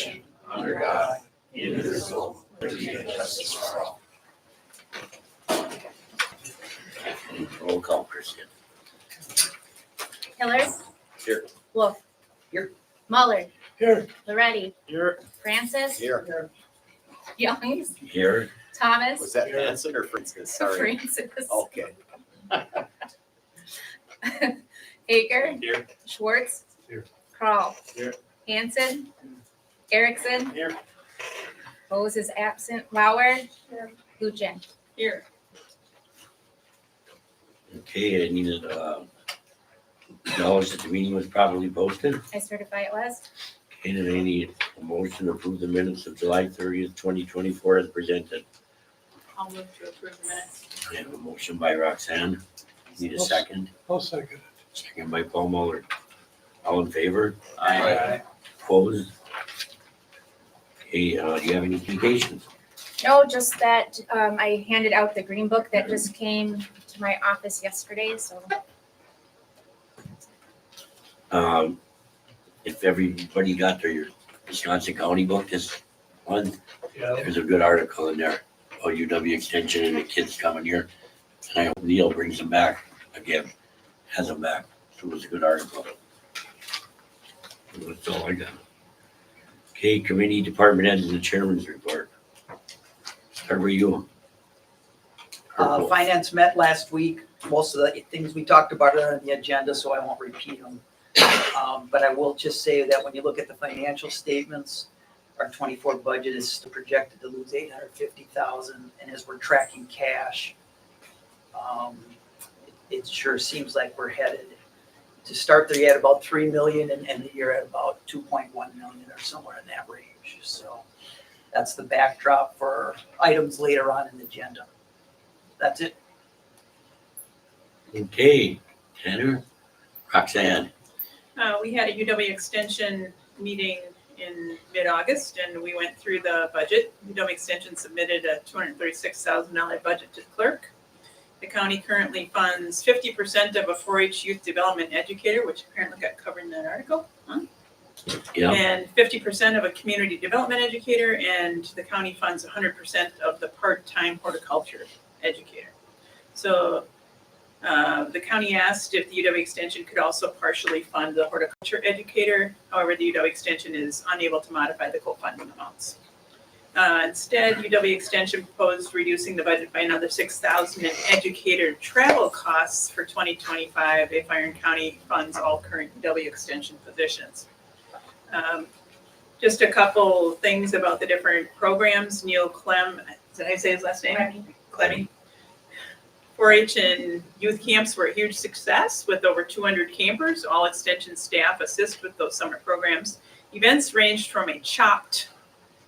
nation, under God, indivisible, with liberty and justice for all. Roll call, Christian. Hiller. Here. Wolf. Here. Muller. Here. Loretti. Here. Francis. Here. Youngs. Here. Thomas. Was that Hanson or Francis? Sorry. Francis. Okay. Hager. Here. Schwartz. Here. Carl. Here. Hanson. Erickson. Here. Bose is absent. Lauer. Lujan. Here. Okay, I needed, acknowledge that the meeting was properly posted. I certify it was. Okay, and I need a motion to approve the minutes of July 30th, 2024 as presented. I'll move to approve the minutes. I have a motion by Roxanne. Need a second? I'll second it. Second by Paul Muller. All in favor? Aye. Opposed? Okay, do you have any communications? No, just that I handed out the green book that just came to my office yesterday, so If everybody got their Wisconsin County book this month, Yeah. there's a good article in there about UW Extension and the kids coming here. And I hope Neil brings them back again, has them back. So it was a good article. That's all I got. Okay, committee department heads and the chairman's report. Start with you. Purple. Finance met last week. Most of the things we talked about are on the agenda, so I won't repeat them. But I will just say that when you look at the financial statements, our 24 budget is still projected to lose 850,000, and as we're tracking cash, it sure seems like we're headed to start the year at about 3 million and end the year at about 2.1 million or somewhere in that range. So that's the backdrop for items later on in the agenda. That's it. Okay, Tanner, Roxanne. We had a UW Extension meeting in mid-August, and we went through the budget. UW Extension submitted a $236,000 budget to the clerk. The county currently funds 50% of a 4-H youth development educator, which apparently got covered in that article. Yeah, And 50% of a community development educator, and the county funds 100% of the part-time horticulture educator. So the county asked if the UW Extension could also partially fund the horticulture educator. However, the UW Extension is unable to modify the co-funding amounts. Instead, UW Extension proposed reducing the budget by another $6,000 in educator travel costs for 2025 if Iron County funds all current UW Extension positions. Just a couple things about the different programs. Neil Clem, did I say his last name? Clemmy. 4-H and youth camps were a huge success with over 200 campers. All extension staff assist with those summer programs. Events ranged from a chopped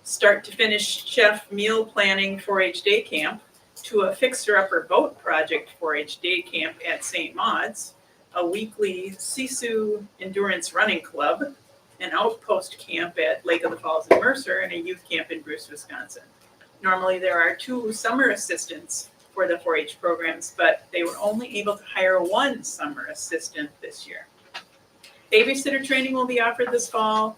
start to finish chef meal planning 4-H day camp to a fixer-upper boat project 4-H day camp at St. Maud's, a weekly Sisu endurance running club, an outpost camp at Lake of the Falls in Mercer, and a youth camp in Bruce, Wisconsin. Normally there are 2 summer assistants for the 4-H programs, but they were only able to hire 1 summer assistant this year. Babysitter training will be offered this fall.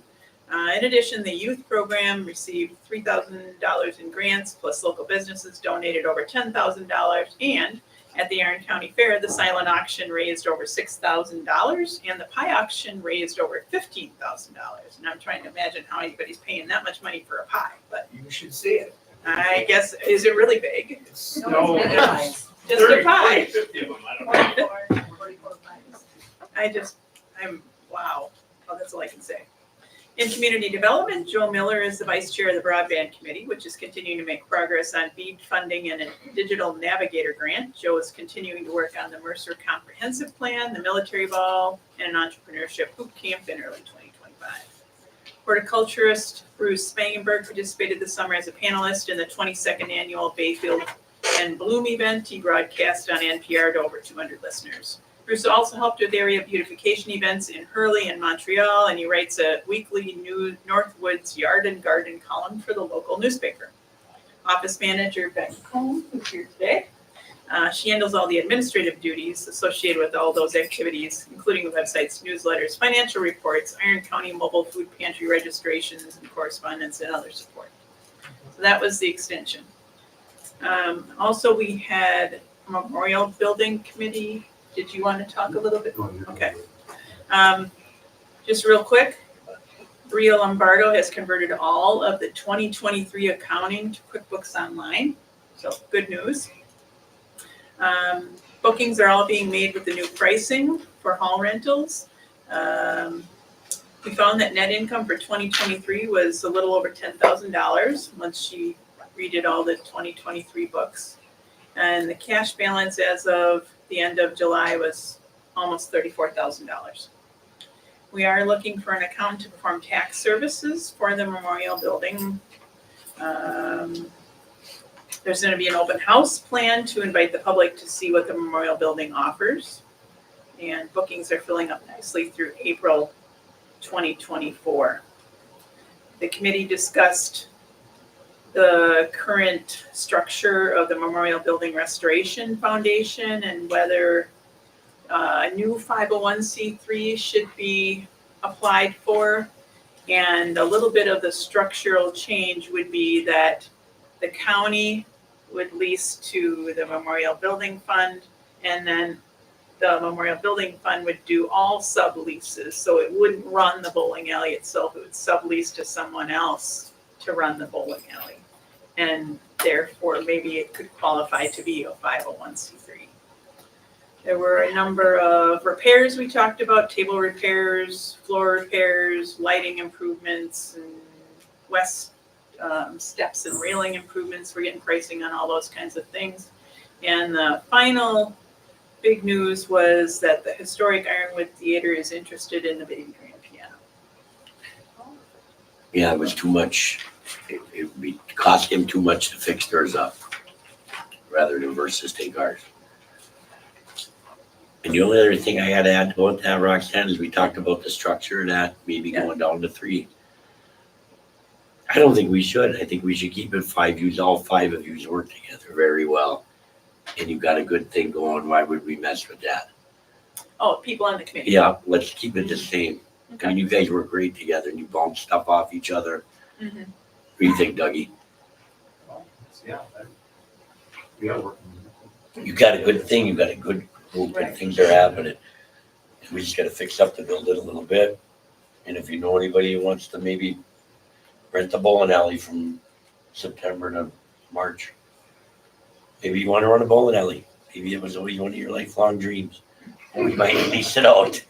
In addition, the youth program received $3,000 in grants, plus local businesses donated over $10,000. And at the Iron County Fair, the silent auction raised over $6,000, and the pie auction raised over $15,000. And I'm trying to imagine how anybody's paying that much money for a pie, but You should see it. I guess, is it really big? No, Just a pie. 50 of them, I don't know. Wow. Oh, that's all I can say. In community development, Joe Miller is the vice chair of the broadband committee, which is continuing to make progress on BEAD funding and a digital navigator grant. Joe is continuing to work on the Mercer comprehensive plan, the military ball, and an entrepreneurship boot camp in early 2025. Horticulturist Bruce Spangenberg participated this summer as a panelist in the 22nd annual Bayfield and Bloom event. He broadcast on NPR to over 200 listeners. Bruce also helped with area beautification events in Hurley and Montreal, and he writes a weekly new Northwoods Yard and Garden column for the local newspaper. Office manager Becky Cohn, who's here today, She handles all the administrative duties associated with all those activities, including websites, newsletters, financial reports, Iron County mobile food pantry registrations, and correspondence and other support. So that was the extension. Also, we had Memorial Building Committee. Did you want to talk a little bit? Okay. Just real quick, Bria Lombardo has converted all of the 2023 accounting to QuickBooks Online, so good news. Bookings are all being made with the new pricing for hall rentals. We found that net income for 2023 was a little over $10,000 once she redid all the 2023 books. And the cash balance as of the end of July was almost $34,000. We are looking for an accountant to perform tax services for the Memorial Building. There's going to be an open house plan to invite the public to see what the Memorial Building offers. And bookings are filling up nicely through April 2024. The committee discussed the current structure of the Memorial Building Restoration Foundation and whether a new 501c3 should be applied for. And a little bit of the structural change would be that the county would lease to the Memorial Building Fund, and then the Memorial Building Fund would do all subleases. So it wouldn't run the bowling alley itself, it would sublease to someone else to run the bowling alley. And therefore, maybe it could qualify to be a 501c3. There were a number of repairs we talked about, table repairs, floor repairs, lighting improvements, and west steps and railing improvements. We're getting pricing on all those kinds of things. And the final big news was that the historic Ironwood Theater is interested in the baby grand piano. Yeah, it was too much. It would cost him too much to fix theirs up rather than versus take ours. And the only other thing I had to add about that, Roxanne, is we talked about the structure of that, maybe going down to 3. I don't think we should. I think we should keep it 5 U's. All 5 of yous work together very well. And you've got a good thing going. Why would we mess with that? Oh, people on the committee. Yeah, let's keep it the same. I Okay. mean, you guys work great together and you bounce stuff off each other. Mhm. What do you think, Dougie? Yeah. We are working. You got a good thing. You got a good group and things are happening. And we just gotta fix up to build it a little bit. And if you know anybody who wants to maybe rent the bowling alley from September to March. Maybe you want to run a bowling alley. Maybe it was always one of your lifelong dreams. And we might lease it out.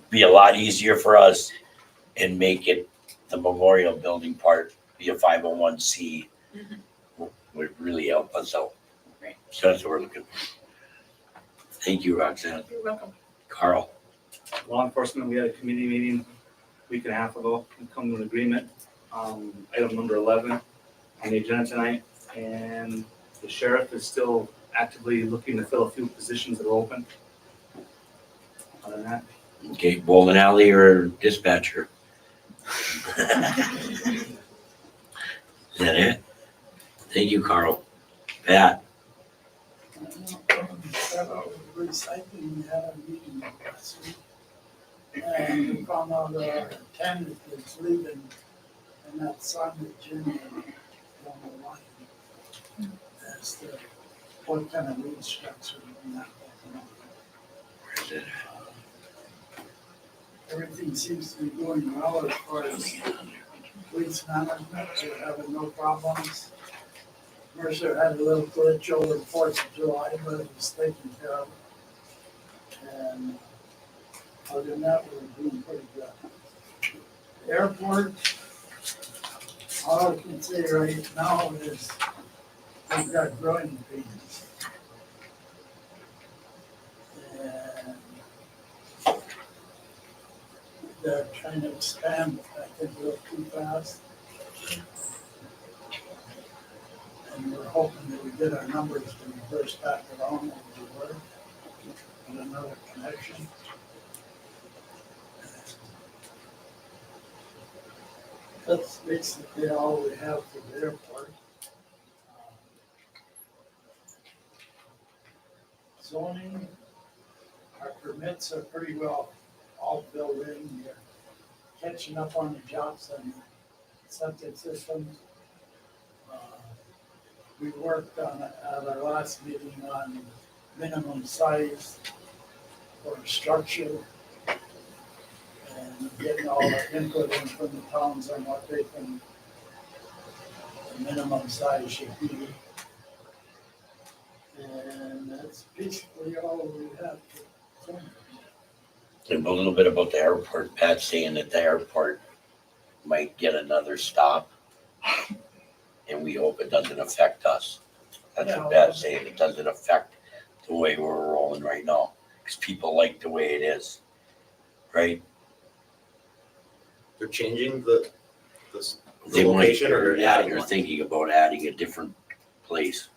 Be a lot easier for us and make it the Memorial Building part be a 501c. Would really help us out. Right. So that's what we're looking for. Thank you, Roxanne. You're welcome. Carl. Law enforcement, we had a committee meeting a week and a half ago, we come to an agreement. Item number 11 on the agenda tonight, and the sheriff is still actively looking to fill a few positions that are open. Other than that, Okay, bowling alley or dispatcher? Is that it? Thank you, Carl. Pat. Recycling, we had a meeting last week. And we found out our tenant is leaving, and that's on the agenda on the line. As to what kind of lead structure and that. Where's it? Everything seems to be going well as far as police management, we're having no problems. Mercer had a little glitch over the 4th of July, but it was taken care of. And other than that, we're doing pretty good. The airport, all I can say right now is we've got growing pains. And they're trying to expand, I think, a little too fast. And we're hoping that we get our numbers to reverse back around over the work and another connection. That's basically all we have for the airport. zoning, our permits are pretty well all filled in. We're catching up on the jobs and septic systems. We worked on, at our last meeting on minimum size for a structure. And getting all the input in from the towns on what they think the minimum size should be. And that's basically all we have to say. And a little bit about the airport, Pat saying that the airport might get another stop. And we hope it doesn't affect us. That's what Pat's saying, it doesn't affect the way we're rolling right now, because people like the way it is, right? They're changing the They might, location or adding they're one? thinking about adding a different place.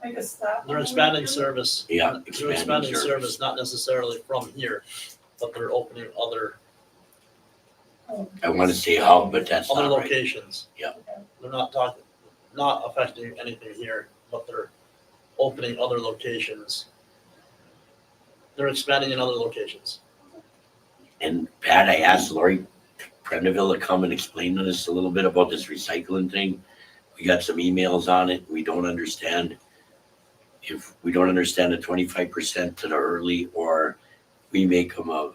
Like a stop. They're expanding service. Yeah, They're expanding expanding service. service, not necessarily from here, but they're opening other I wanna say hub, but that's other not right. locations. Yeah. They're not affecting anything here, but they're opening other locations. They're expanding in other locations. And Pat, I asked Lori Prendeville to come and explain to us a little bit about this recycling thing. We got some emails on it. We don't understand. If we don't understand the 25% to the early, or we make them a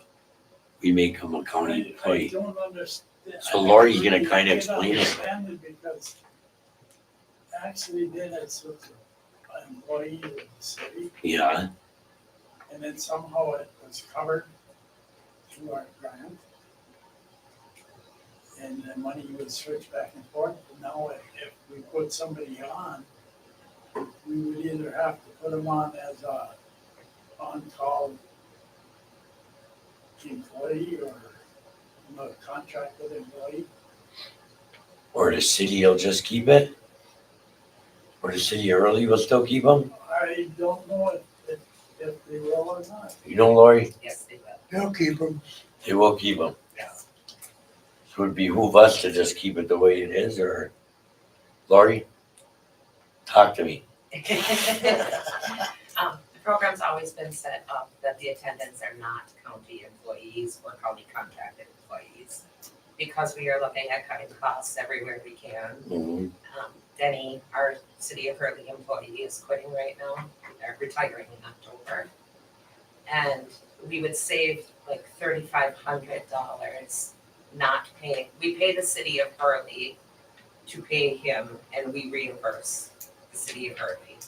county I employee. don't understand. So Lori's gonna I kinda can't explain it. understand it because actually then it's with an employee of the city, Yeah, and then somehow it was covered through our grant. And the money would switch back and forth, but now if we put somebody on, we would either have to put them on as a on-call employee or a contracted employee. or the city will just keep it? Or the city early will still keep them? I don't know if they will or not. You know, Lori, Yes, they will. They'll keep them. they will keep them. Yeah. So it'd behoove us to just keep it the way it is, or Lori? Talk to me. The program's always been set up that the attendants are not county employees or county contracted employees. Because we are looking at cutting costs everywhere we can. Mhm. Denny, our City of Hurley employee, is quitting right now. They're retiring in October. And we would save like $3,500 not paying. We pay the City of Hurley to pay him, and we reimburse the City of Hurley.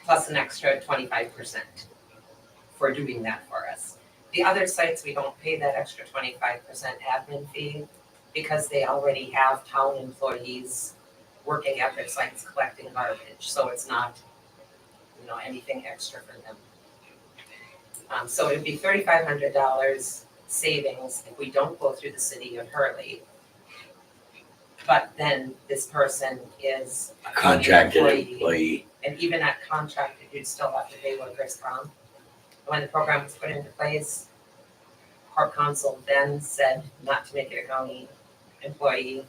Plus an extra 25% for doing that for us. The other sites, we don't pay that extra 25% admin fee because they already have town employees working at their sites collecting garbage, so it's not, anything extra for them. So it'd be $3,500 savings if we don't go through the City of Hurley. But then this person is A contracted employee. and even at contracted, you'd still have to pay workers' comp. When the program was put into place, Corp Council then said not to make it a county employee.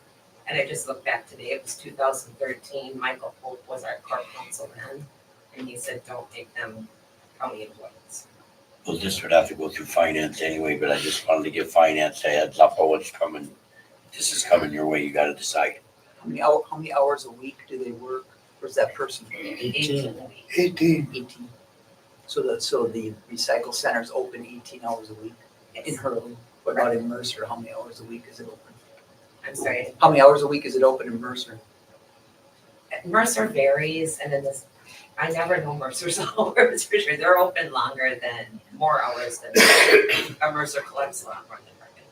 And I just looked back today, it was 2013, Michael Pope was our Corp Council then, and he said, don't make them county employees. Well, this would have to go through finance anyway, but I just wanted to give finance a heads up on what's coming. This is coming your way, you gotta decide. How many hours a week do they work? Where's that person? 18 a week. 18. So the recycle center's open 18 hours a week in Yes. Hurley. What about in Mercer? How many hours a week is it open? I'm sorry, How many hours a week is it open in Mercer? Mercer varies, and then I never know Mercer's hours for sure. They're open more hours than Mercer collects a lot more than Bergen.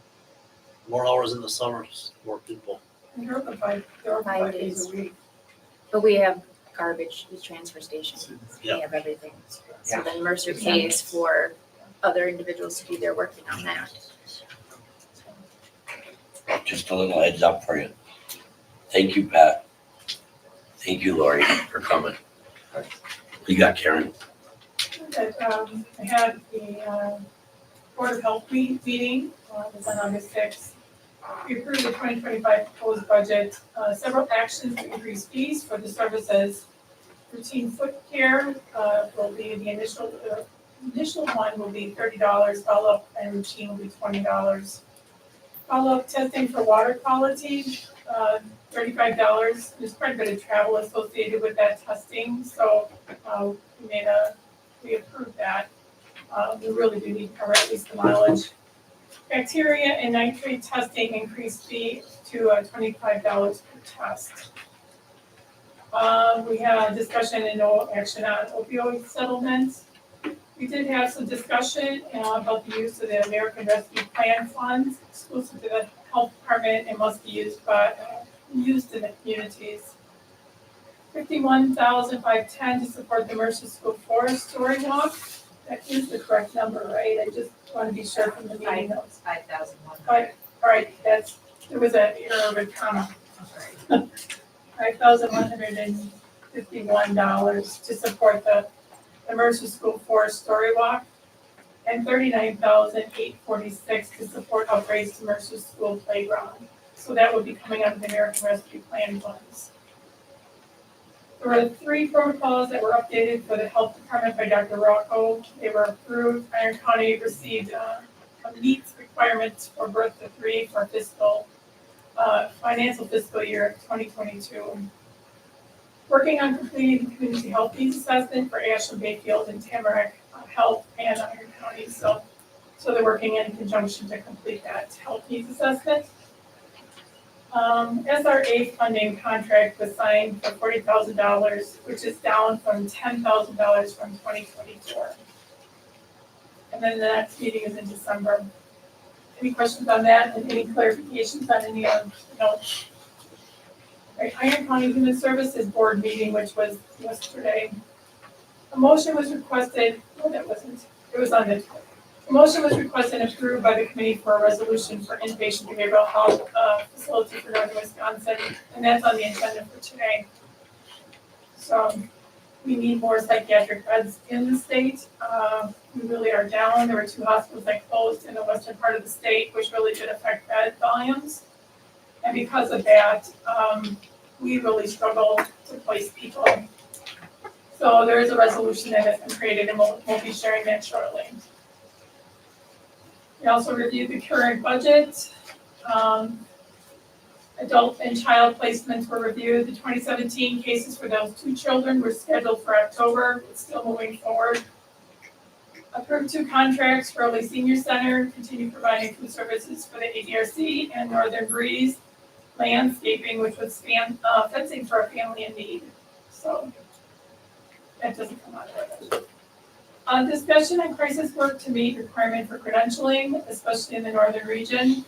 More hours in the summers, more people. They're open 5 days a week. But we have garbage, the transfer station, we Yeah. have everything. So Yeah. then Mercer pays for other individuals to do their working on that. Just a little heads up for you. Thank you, Pat. Thank you, Lori, for coming. You got Karen? That, I had the Board of Health meeting, it was on August 6th. We approved the 2025 proposed budget, several actions to increase fees for the services. Routine foot care will be the initial one will be $30, follow-up and routine will be $20. Follow-up testing for water quality, $35. There's quite a bit of travel associated with that testing, so we approved that. We really do need to cover at least the mileage. Bacteria and nitrate testing increased fee to $25 per test. We had a discussion and no action on opioid settlements. We did have some discussion about the use of the American Rescue Plan funds exclusive to the health department and must be used in the communities. $51,510 to support the Mercer School Forest Story Walk. That is the correct number, right? I just want to be sure from the meeting notes. 5,100. All right, there was an error of a comma. $5,151 to support the Mercer School Forest Story Walk, and $39,846 to support upgrades to Mercer School Playground. So that would be coming out of the American Rescue Plan funds. There were 3 protocols that were updated for the health department by Dr. Rocco. They were approved. Iron County received meets requirements for birth to 3 for financial fiscal year 2022. Working on completing the community health needs assessment for Ashland, Bayfield, and Tamarack Health and Iron County. So they're working in conjunction to complete that health needs assessment. SRA funding contract was signed for $40,000, which is down from $10,000 from 2024. And then the next meeting is in December. Any questions on that and any clarifications on any of the notes? Right, Iron County Human Services Board meeting, which was yesterday. A motion was requested, no, that wasn't, it was on the, a motion was requested and approved by the committee for a resolution for inpatient behavioral health facility for Northern Wisconsin, and that's on the agenda for today. So we need more psychiatric beds in the state. We really are down. There were 2 hospitals that closed in the western part of the state, which really did affect bed volumes. And because of that, we really struggle to place people. So there is a resolution that has been created, and we'll be sharing that shortly. We also reviewed the current budget. Adult and child placements were reviewed. The 2017 cases for those 2 children were scheduled for October. It's still moving forward. Approved 2 contracts for Early Senior Center, continue providing food services for the ADRC, and Northern Breeze Landscaping, which was fencing for a family in need. So that doesn't come out of our budget. Discussion on crisis work to meet requirement for credentialing, especially in the northern region.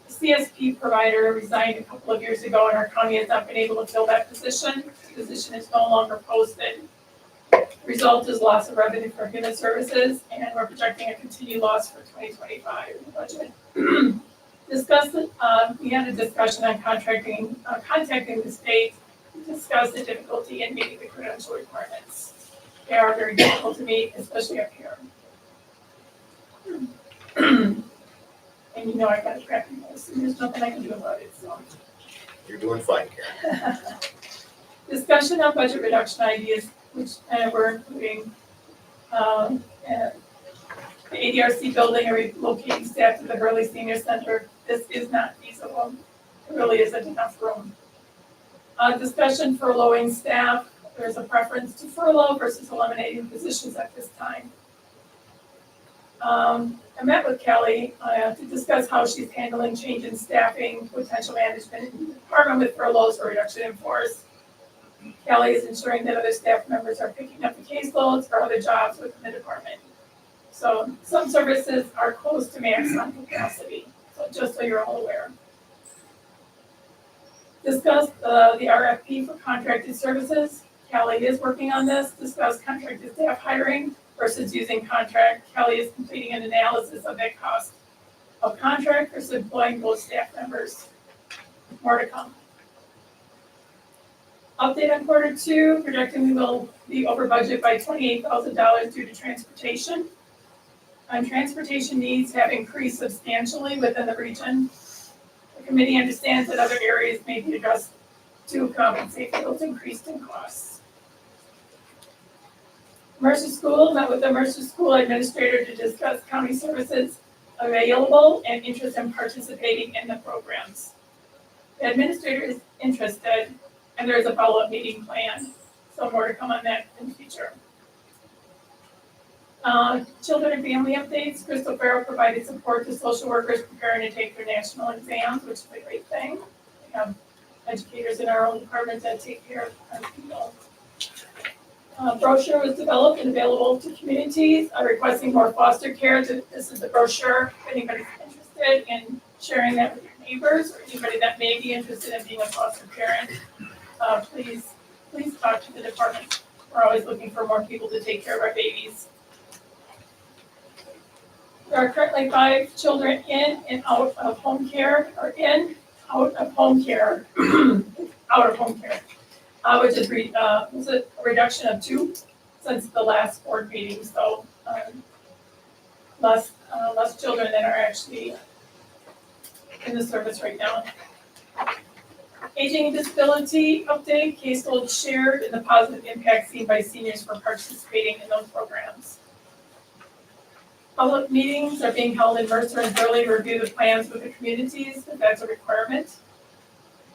CSP provider resigned a couple of years ago, and our county has not been able to fill that position. The position is no longer posted. The result is loss of revenue for human services, and we're projecting a continued loss for 2025 in the budget. We had a discussion on contacting the state to discuss the difficulty in meeting the credential requirements. They are very difficult to meet, especially up here. And you know I've got a crappy nose, and there's nothing I can do about it, so. You're doing fine, Karen. Discussion on budget reduction ideas, which we're including the ADRC building and relocating staff to the Hurley Senior Center. This is not feasible. It really isn't enough room. Discussion furloughing staff. There's a preference to furlough versus eliminating positions at this time. I met with Kelly to discuss how she's handling change in staffing, potential management in the department with furloughs or reduction in force. Kelly is ensuring that other staff members are picking up the caseloads for other jobs within the department. So some services are close to maximum capacity, so just so you're all aware. Discuss the RFP for contracted services. Kelly is working on this. Discuss contracted staff hiring versus using contract. Kelly is completing an analysis of that cost of contract versus employing both staff members. More to come. Update on Q2, projecting we will be over budget by $28,000 due to transportation. Transportation needs have increased substantially within the region. The committee understands that other areas may be addressed to compensate for those increased in costs. Mercer School met with the Mercer School Administrator to discuss county services available and interest in participating in the programs. The administrator is interested, and there is a follow-up meeting planned, so more to come on that in the future. Children and family updates. Crystal Farrell provided support to social workers preparing to take their national exams, which is a great thing. We have educators in our own department that take care of our people. Brochure was developed and available to communities requesting more foster care. This is the brochure. If anybody's interested in sharing that with your neighbors or anybody that may be interested in being a foster parent, please talk to the department. We're always looking for more people to take care of our babies. There are currently 5 children in and out of home care, out of home care, which is was a reduction of 2 since the last board meeting. So less children that are actually in the service right now. Aging and disability update, caseload shared, and the positive impact seen by seniors for participating in those programs. Public meetings are being held in Mercer and Burley to review the plans with the communities, if that's a requirement.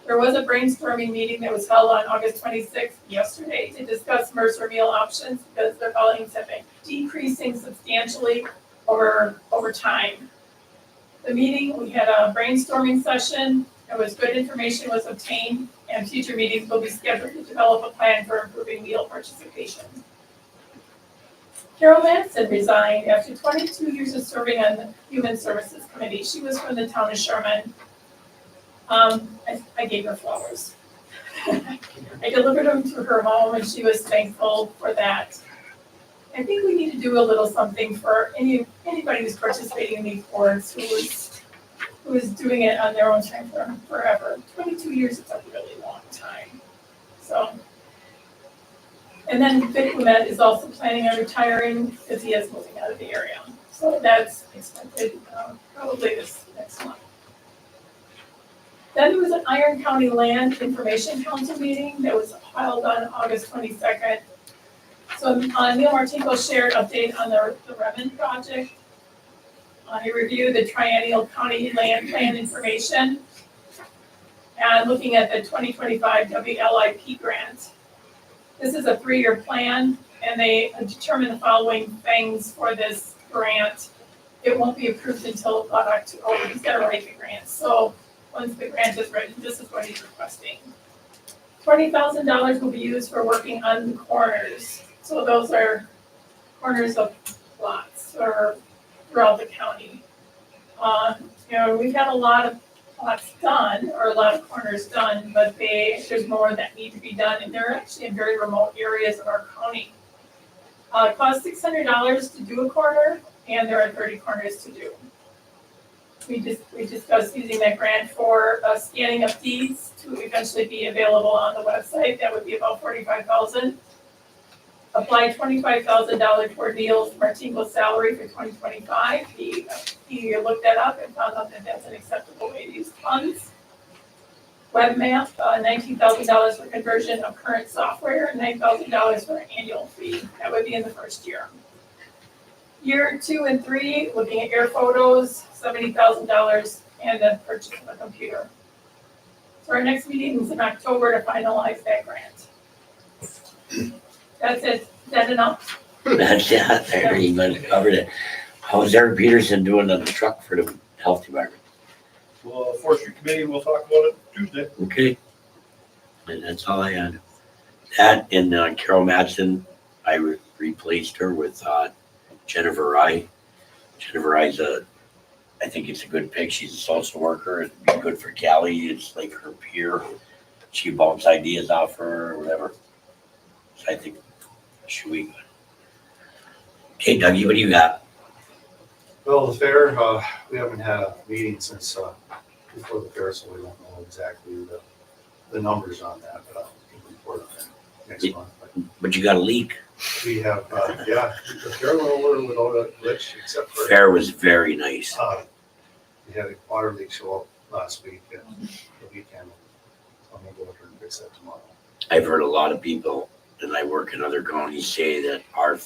There was a brainstorming meeting that was held on August 26th, yesterday, to discuss Mercer meal options because their volumes have been decreasing substantially over time. The meeting, we had a brainstorming session. There was good information was obtained, and future meetings will be scheduled to develop a plan for improving meal participation. Carol Manson resigned after 22 years of serving on the Human Services Committee. She was from the town of Sherman. I gave her flowers. I delivered them to her home, and she was thankful for that. I think we need to do a little something for anybody who's participating in these boards who is doing it on their own time for forever. 22 years is a really long time. So, and then Vic Lumet is also planning on retiring because he is moving out of the area. So that's expected probably this next month. Then there was an Iron County Land Information Council meeting that was held on August 22nd. So Neil Martinko shared update on the Remen project. He reviewed the triennial county land plan information and looking at the 2025 WLIP grant. This is a 3-year plan, and they determined the following things for this grant. It won't be approved until about October. He's got to write the grant. So once the grant is written, this is what he's requesting. $20,000 will be used for working on the corners. So those are corners of lots or throughout the county. We've had a lot of lots done, or a lot of corners done, but there's more that need to be done, and they're actually in very remote areas of our county. It costs $600 to do a corner, and there are 30 corners to do. We discussed using that grant for scanning of deeds to eventually be available on the website. That would be about $45,000. Apply $25,000 toward Neil Martinko's salary for 2025. He looked that up and found out that that's an acceptable way to use funds. WebMap, $19,000 for conversion of current software, and $9,000 for an annual fee. That would be in the first year. Year 2 and 3, looking at air photos, $70,000, and the purchase of a computer. So our next meeting is in October to finalize that grant. That's it. Is that enough? That's there, you might have covered it. How's Eric Peterson doing on the truck for the health department? Well, Forestry Committee, we'll talk about it Tuesday. Okay. And that's all I had. That and Carol Madsen, I replaced her with Jennifer Rye. Jennifer Rye's I think it's a good pick. She's a social worker. It'd be good for Callie. It's like her peer. She bounces ideas off her or whatever. So I think should we? Okay, Dougie, what do you got? Well, the fair, we haven't had a meeting since before the fair, so we don't know exactly the numbers on that, but we can report on that next month. But you got a leak. We have, the fair went over without a glitch, except for, Fair was very nice. we had a water leak show up last week and the weekend. I'm gonna go over and fix that tomorrow. I've heard a lot of people, and I work in other counties, say that our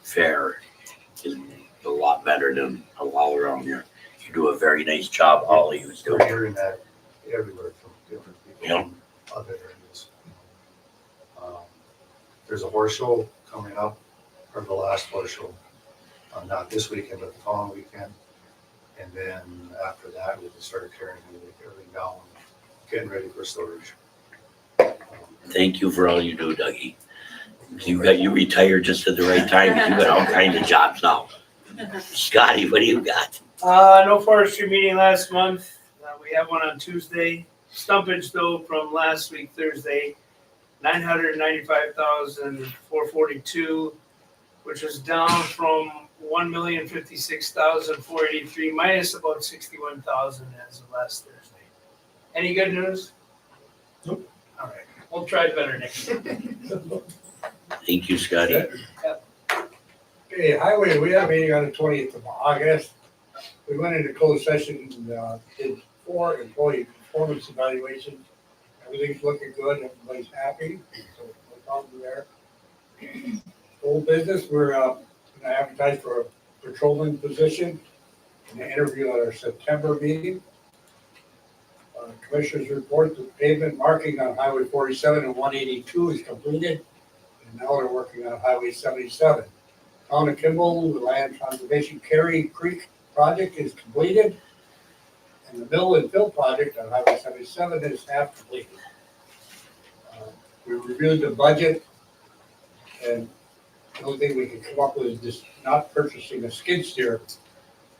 fair is a lot better than all around here. You do a very nice job, Ollie was We're doing. hearing that everywhere from different people Yeah. from other areas. There's a horse show coming up, or the last horse show, not this weekend, but the following weekend. And then after that, we'll just start carrying everything down, getting ready for storage. Thank you for all you do, Dougie. You retired just at the right time. You got all kinds of jobs now. Scotty, what do you got? No forestry meeting last month. We have one on Tuesday. Stumpage though from last week, Thursday, 995,442, which was down from 1,056,483, minus about 61,000 as of last Thursday. Any good news? Nope. All right, we'll try better next time. Thank you, Scotty. Okay, highway, we had a meeting on the 20th of August. We went into closed session and did 4 employee performance evaluations. Everything's looking good, everybody's happy, so no problem there. Old business, we're gonna advertise for a patrolman position and an interview at our September meeting. Commissioners report the pavement marking on Highway 47 and 182 is completed, and now they're working on Highway 77. Town of Kimball, the land conservation Carey Creek project is completed, and the mill and fill project on Highway 77 is half completed. We reviewed the budget, and the only thing we could come up with is just not purchasing a skid steer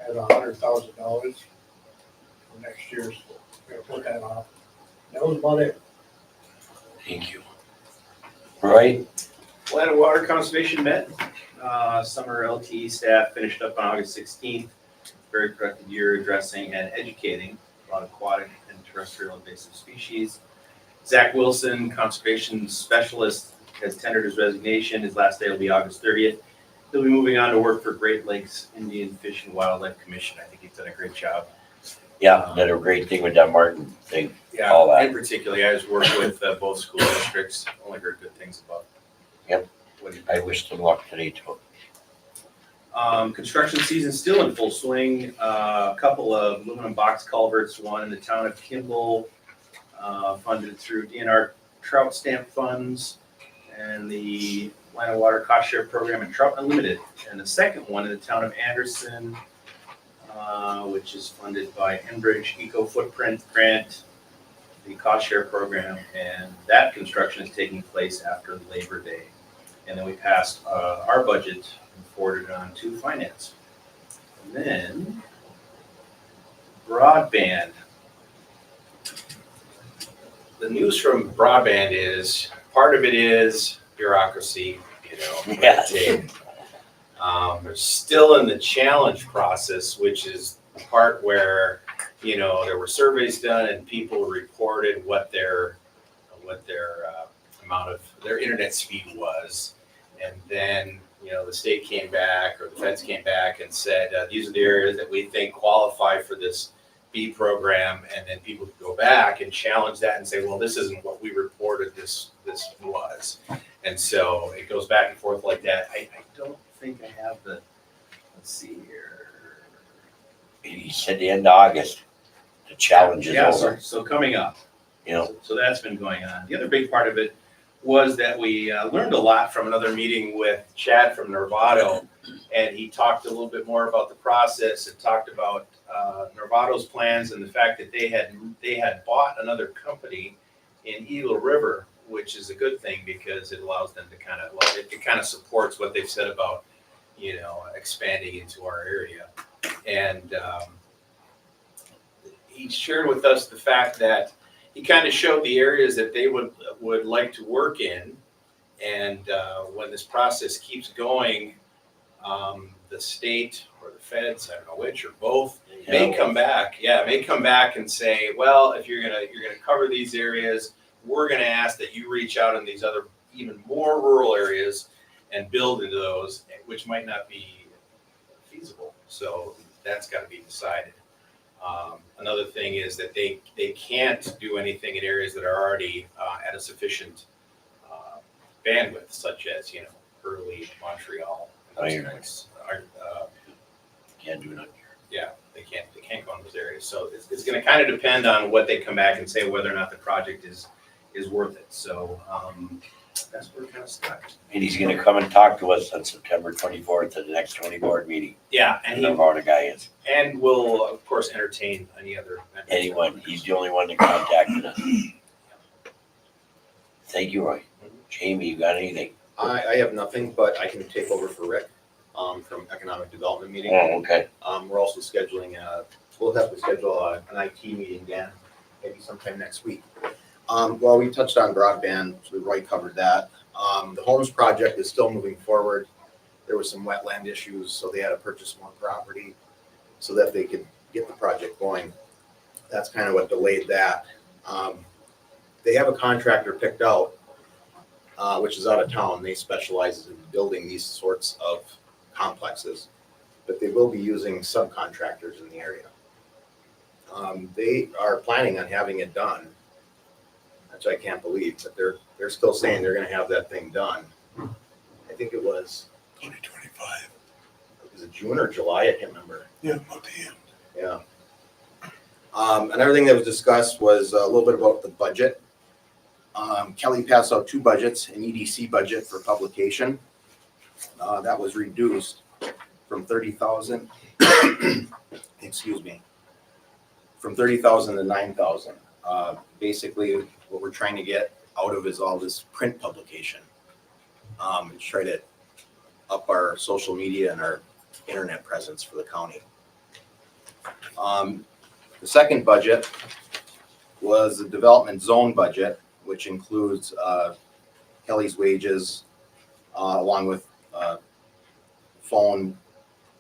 at $100,000 for next year, so we're gonna put that off. That was about it. Thank you. Right? Land and Water Conservation met. Summer LTE staff finished up on August 16th. Very productive year addressing and educating about aquatic and terrestrial invasive species. Zach Wilson, conservation specialist, has tendered his resignation. His last day will be August 30th. He'll be moving on to work for Great Lakes Indian Fish and Wildlife Commission. I think he's done a great job. Yeah, did a great thing with that Martin thing. Yeah, All that. in particular, I just worked with both school districts. Only heard good things about. Yep. What he I wish them luck today too. Construction season still in full swing. A couple of aluminum box culverts, one in the town of Kimball, funded through DNR trout stamp funds, and the Land and Water Cost Share Program and Trout Unlimited. And the second one in the town of Anderson, which is funded by Enbridge Eco Footprint Grant, the Cost Share Program, and that construction is taking place after Labor Day. And then we passed our budget and forwarded it on to finance. And then broadband. The news from broadband is, part of it is bureaucracy, red Yes. tape. They're still in the challenge process, which is the part where, there were surveys done and people reported what their amount of their internet speed was. And then, the state came back, or the feds came back and said, these are the areas that we think qualify for this B program. And then people could go back and challenge that and say, well, this isn't what we reported this was. And so it goes back and forth like that. I don't think I have let's see here. He said the end of August, the challenge is Yeah, over. so coming up. You know, So that's been going on. The other big part of it was that we learned a lot from another meeting with Chad from Nervato, and he talked a little bit more about the process and talked about Nervato's plans and the fact that they had bought another company in Eagle River, which is a good thing because it allows them to it kind of supports what they've said about expanding into our area. And he shared with us the fact that he kind of showed the areas that they would like to work in. And when this process keeps going, the state or the feds, I don't know which or both, may come back and say, well, if you're gonna cover these areas, we're gonna ask that you reach out in these other even more rural areas and build into those, which might not be feasible. So that's got to be decided. Another thing is that they can't do anything in areas that are already at a sufficient bandwidth, such as, Hurley, Montreal. and those Iron. kinds. Can't do nothing. Yeah, they can't go in those areas. So it's gonna kind of depend on what they come back and say, whether or not the project is worth it. So, that's where we're kind of stuck. And he's gonna come and talk to us on September 24th at the next county board meeting. Yeah, And know how the guy is. and we'll, of course, entertain any other. members. Anyone, he's the only one that contacted us. Thank you, Roy. Jamie, you got anything? I have nothing, but I can take over for Rick, from Economic Development meeting. Oh, okay. We're also scheduling, we'll have to schedule an IT meeting, Dan, maybe sometime next week. Well, we touched on broadband, so Roy covered that. The Holmes project is still moving forward. There were some wetland issues, so they had to purchase more property so that they could get the project going. That's kind of what delayed that. They have a contractor picked out, which is out of town. They specialize in building these sorts of complexes, but they will be using subcontractors in the area. They are planning on having it done, which I can't believe, but they're still saying they're gonna have that thing done. I think it was 2025. was it June or July? I can't remember. Yeah, about the end. Yeah. Another thing that was discussed was a little bit about the budget. Kelly passed out 2 budgets, an EDC budget for publication. That was reduced from 30,000, excuse me, from 30,000 to 9,000. Basically, what we're trying to get out of is all this print publication. And try to up our social media and our internet presence for the county. The second budget was the development zone budget, which includes Kelly's wages, along with phone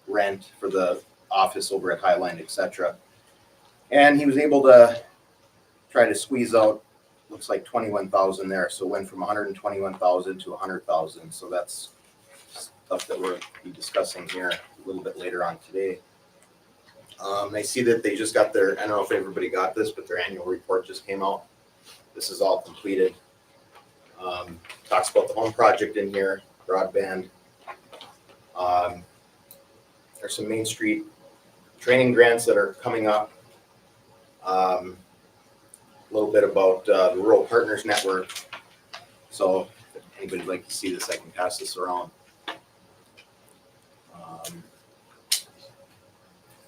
rent for the office over at Highline, et cetera. And he was able to try to squeeze out, looks like 21,000 there. So it went from 121,000 to 100,000. So that's stuff that we'll be discussing here a little bit later on today. I see that they just got their, I don't know if everybody got this, but their annual report just came out. This is all completed. Talks about the home project in here, broadband. There's some Main Street training grants that are coming up. A little bit about the Rural Partners Network. So if anybody'd like to see this, I can pass this around.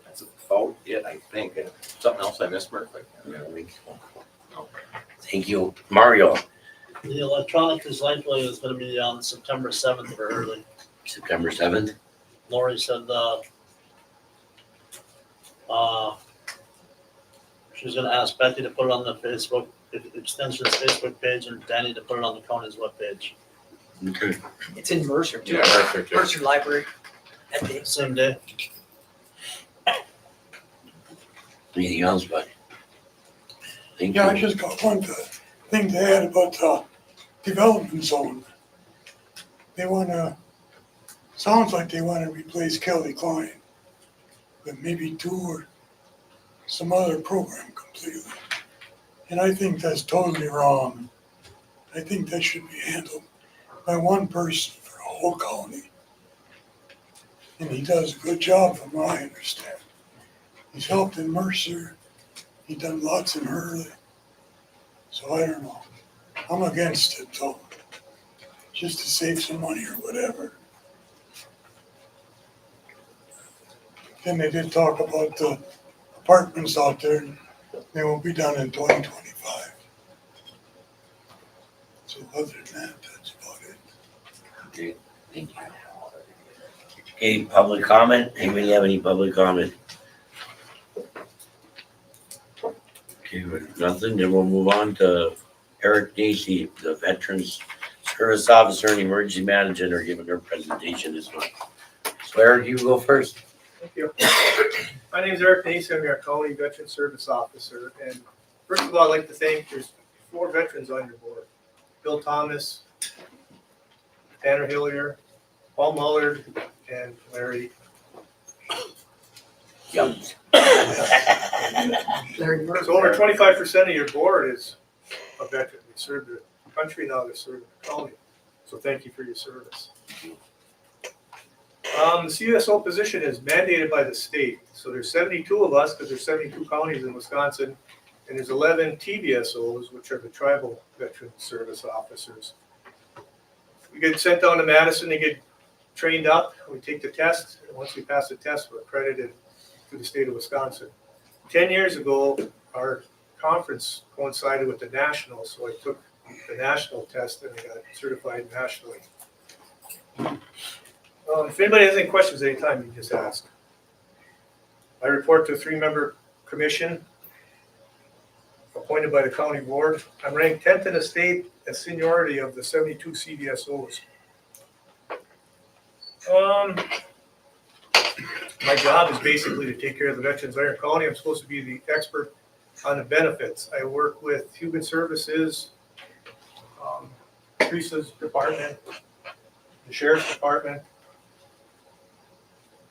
That's about it, I think. Something else I missed, Murph? Thank you. Mario, The electronic display is gonna be on September 7th for early. September 7th. Lori said, she was gonna ask Becky to put it on the Facebook, Extension's Facebook page, and Danny to put it on the county's webpage. Okay. It's in Mercer too. Yeah, Mercer too. Mercer Library. That day. Same day. Anything else, bud? Thank Yeah, I you. just got one thing to add about the development zone. They wanna, sounds like they wanna replace Kelly Klein with maybe 2 or some other program completely. And I think that's totally wrong. I think that should be handled by one person for the whole county. And he does a good job from what I understand. He's helped in Mercer. He done lots in Hurley. So I don't know. I'm against it though. Just to save some money or whatever. Then they did talk about the apartments out there. They won't be done in 2025. So other than that, that's about it. Okay, thank you. Okay, public comment? Anybody have any public comment? Okay, with nothing, then we'll move on to Eric Nacy, the Veterans Service Officer and Emergency Manager, are giving their presentation this month. So Eric, you go first. Thank you. My name is Eric Nace. I'm your County Veteran Service Officer. And first of all, I'd like to thank, there's 4 veterans on your board. Bill Thomas, Tanner Hillier, Paul Mullard and Larry. Young. Larry Murphy. So over 25% of your board is a veteran. They serve the country, now they're serving the county. So thank you for your service. The CSO position is mandated by the state. So there's 72 of us, because there's 72 counties in Wisconsin, and there's 11 TVSOs, which are the Tribal Veteran Service Officers. We get sent down to Madison to get trained up. We take the test, and once we pass the test, we're accredited to the state of Wisconsin. 10 years ago, our conference coincided with the national, so I took the national test and I got certified nationally. If anybody has any questions anytime, you just ask. I report to a 3-member commission appointed by the county board. I'm ranked 10th in the state as seniority of the 72 CVSOs. My job is basically to take care of the veterans of Iron County. I'm supposed to be the expert on the benefits. I work with Human Services, Teresa's department, the sheriff's department.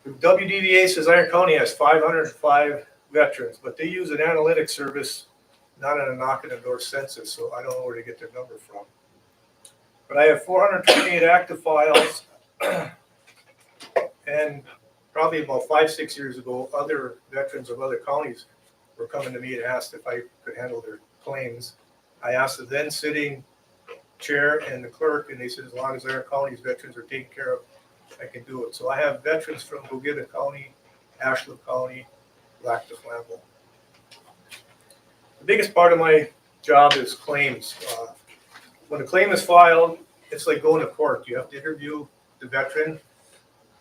The WDVA says Iron County has 505 veterans, but they use an analytic service, not an knock-on-the-door census, so I don't know where to get their number from. But I have 428 active files, and probably about 5-6 years ago, other veterans of other counties were coming to me and asked if I could handle their claims. I asked the then sitting chair and the clerk, and they said as long as Iron County's veterans are taken care of, I can do it. So I have veterans from Gogebic County, Ashland County, Lac du Flambeau. The biggest part of my job is claims. When a claim is filed, it's like going to court. You have to interview the veteran.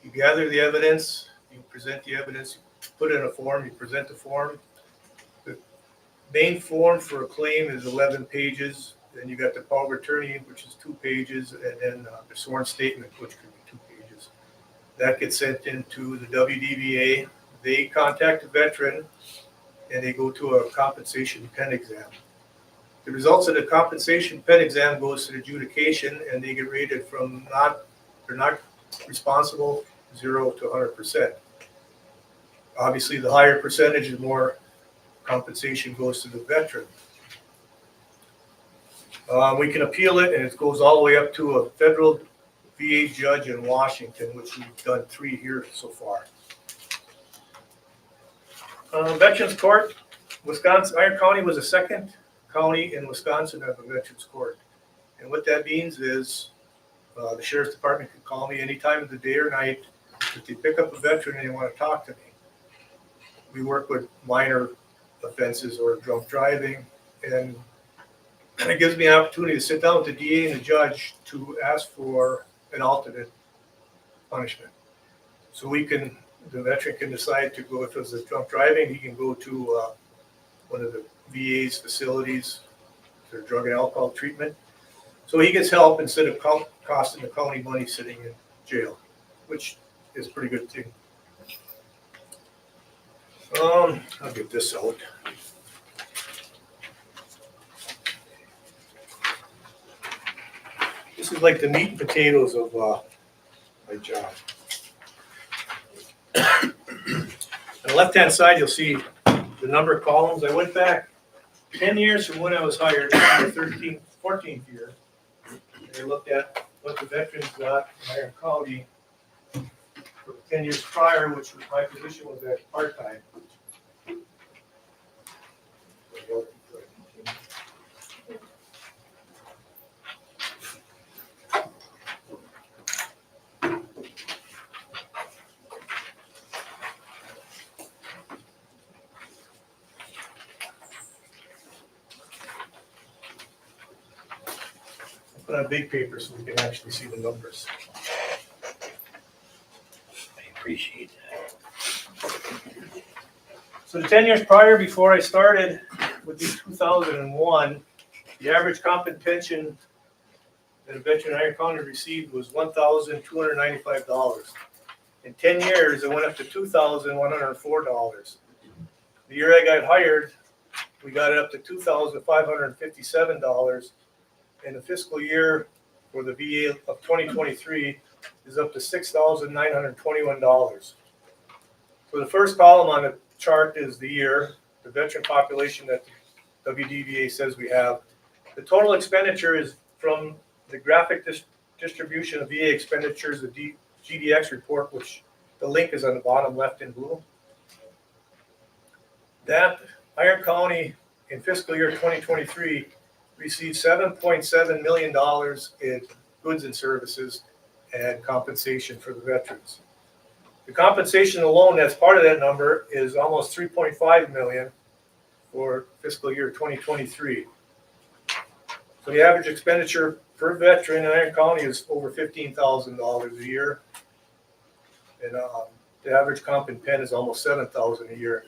You gather the evidence, you present the evidence, you put it in a form, you present the form. The main form for a claim is 11 pages. Then you got the power of attorney, which is 2 pages, and then the sworn statement, which could be 2 pages. That gets sent into the WDVA. They contact the veteran, and they go to a compensation pen exam. The results of the compensation pen exam goes to the adjudication, and they get rated from they're not responsible, 0 to 100%. Obviously, the higher percentage, the more compensation goes to the veteran. We can appeal it, and it goes all the way up to a federal VA judge in Washington, which we've done 3 here so far. Veterans Court, Wisconsin, Iron County was the 2nd county in Wisconsin to have a Veterans Court. And what that means is the sheriff's department can call me any time of the day or night if they pick up a veteran and they want to talk to me. We work with minor offenses or drunk driving, and it gives me an opportunity to sit down with the DA and the judge to ask for an alternate punishment. So the veteran can decide to go, if it was a drunk driving, he can go to one of the VA's facilities for drug and alcohol treatment. So he gets help instead of costing the county money sitting in jail, which is a pretty good thing. I'll get this out. This is like the meat and potatoes of my job. On the left-hand side, you'll see the number of columns. I went back 10 years from when I was hired, the 14th year. And I looked at what the veterans got in Iron County for 10 years prior, which was my position was at part-time. Put on big paper so we can actually see the numbers. I appreciate that. So the 10 years prior, before I started, would be 2001. The average compensation that a veteran in Iron County received was $1,295. In 10 years, it went up to $2,104. The year I got hired, we got it up to $2,557. And the fiscal year for the VA of 2023 is up to $6,921. So the first column on the chart is the year, the veteran population that WDVA says we have. The total expenditure is from the graphic distribution of VA expenditures, the GDX report, which the link is on the bottom left in blue. That Iron County in fiscal year 2023 received $7.7 million in goods and services and compensation for the veterans. The compensation alone that's part of that number is almost $3.5 million for fiscal year 2023. So the average expenditure per veteran in Iron County is over $15,000 a year. And the average comp in Penn is almost $7,000 a year.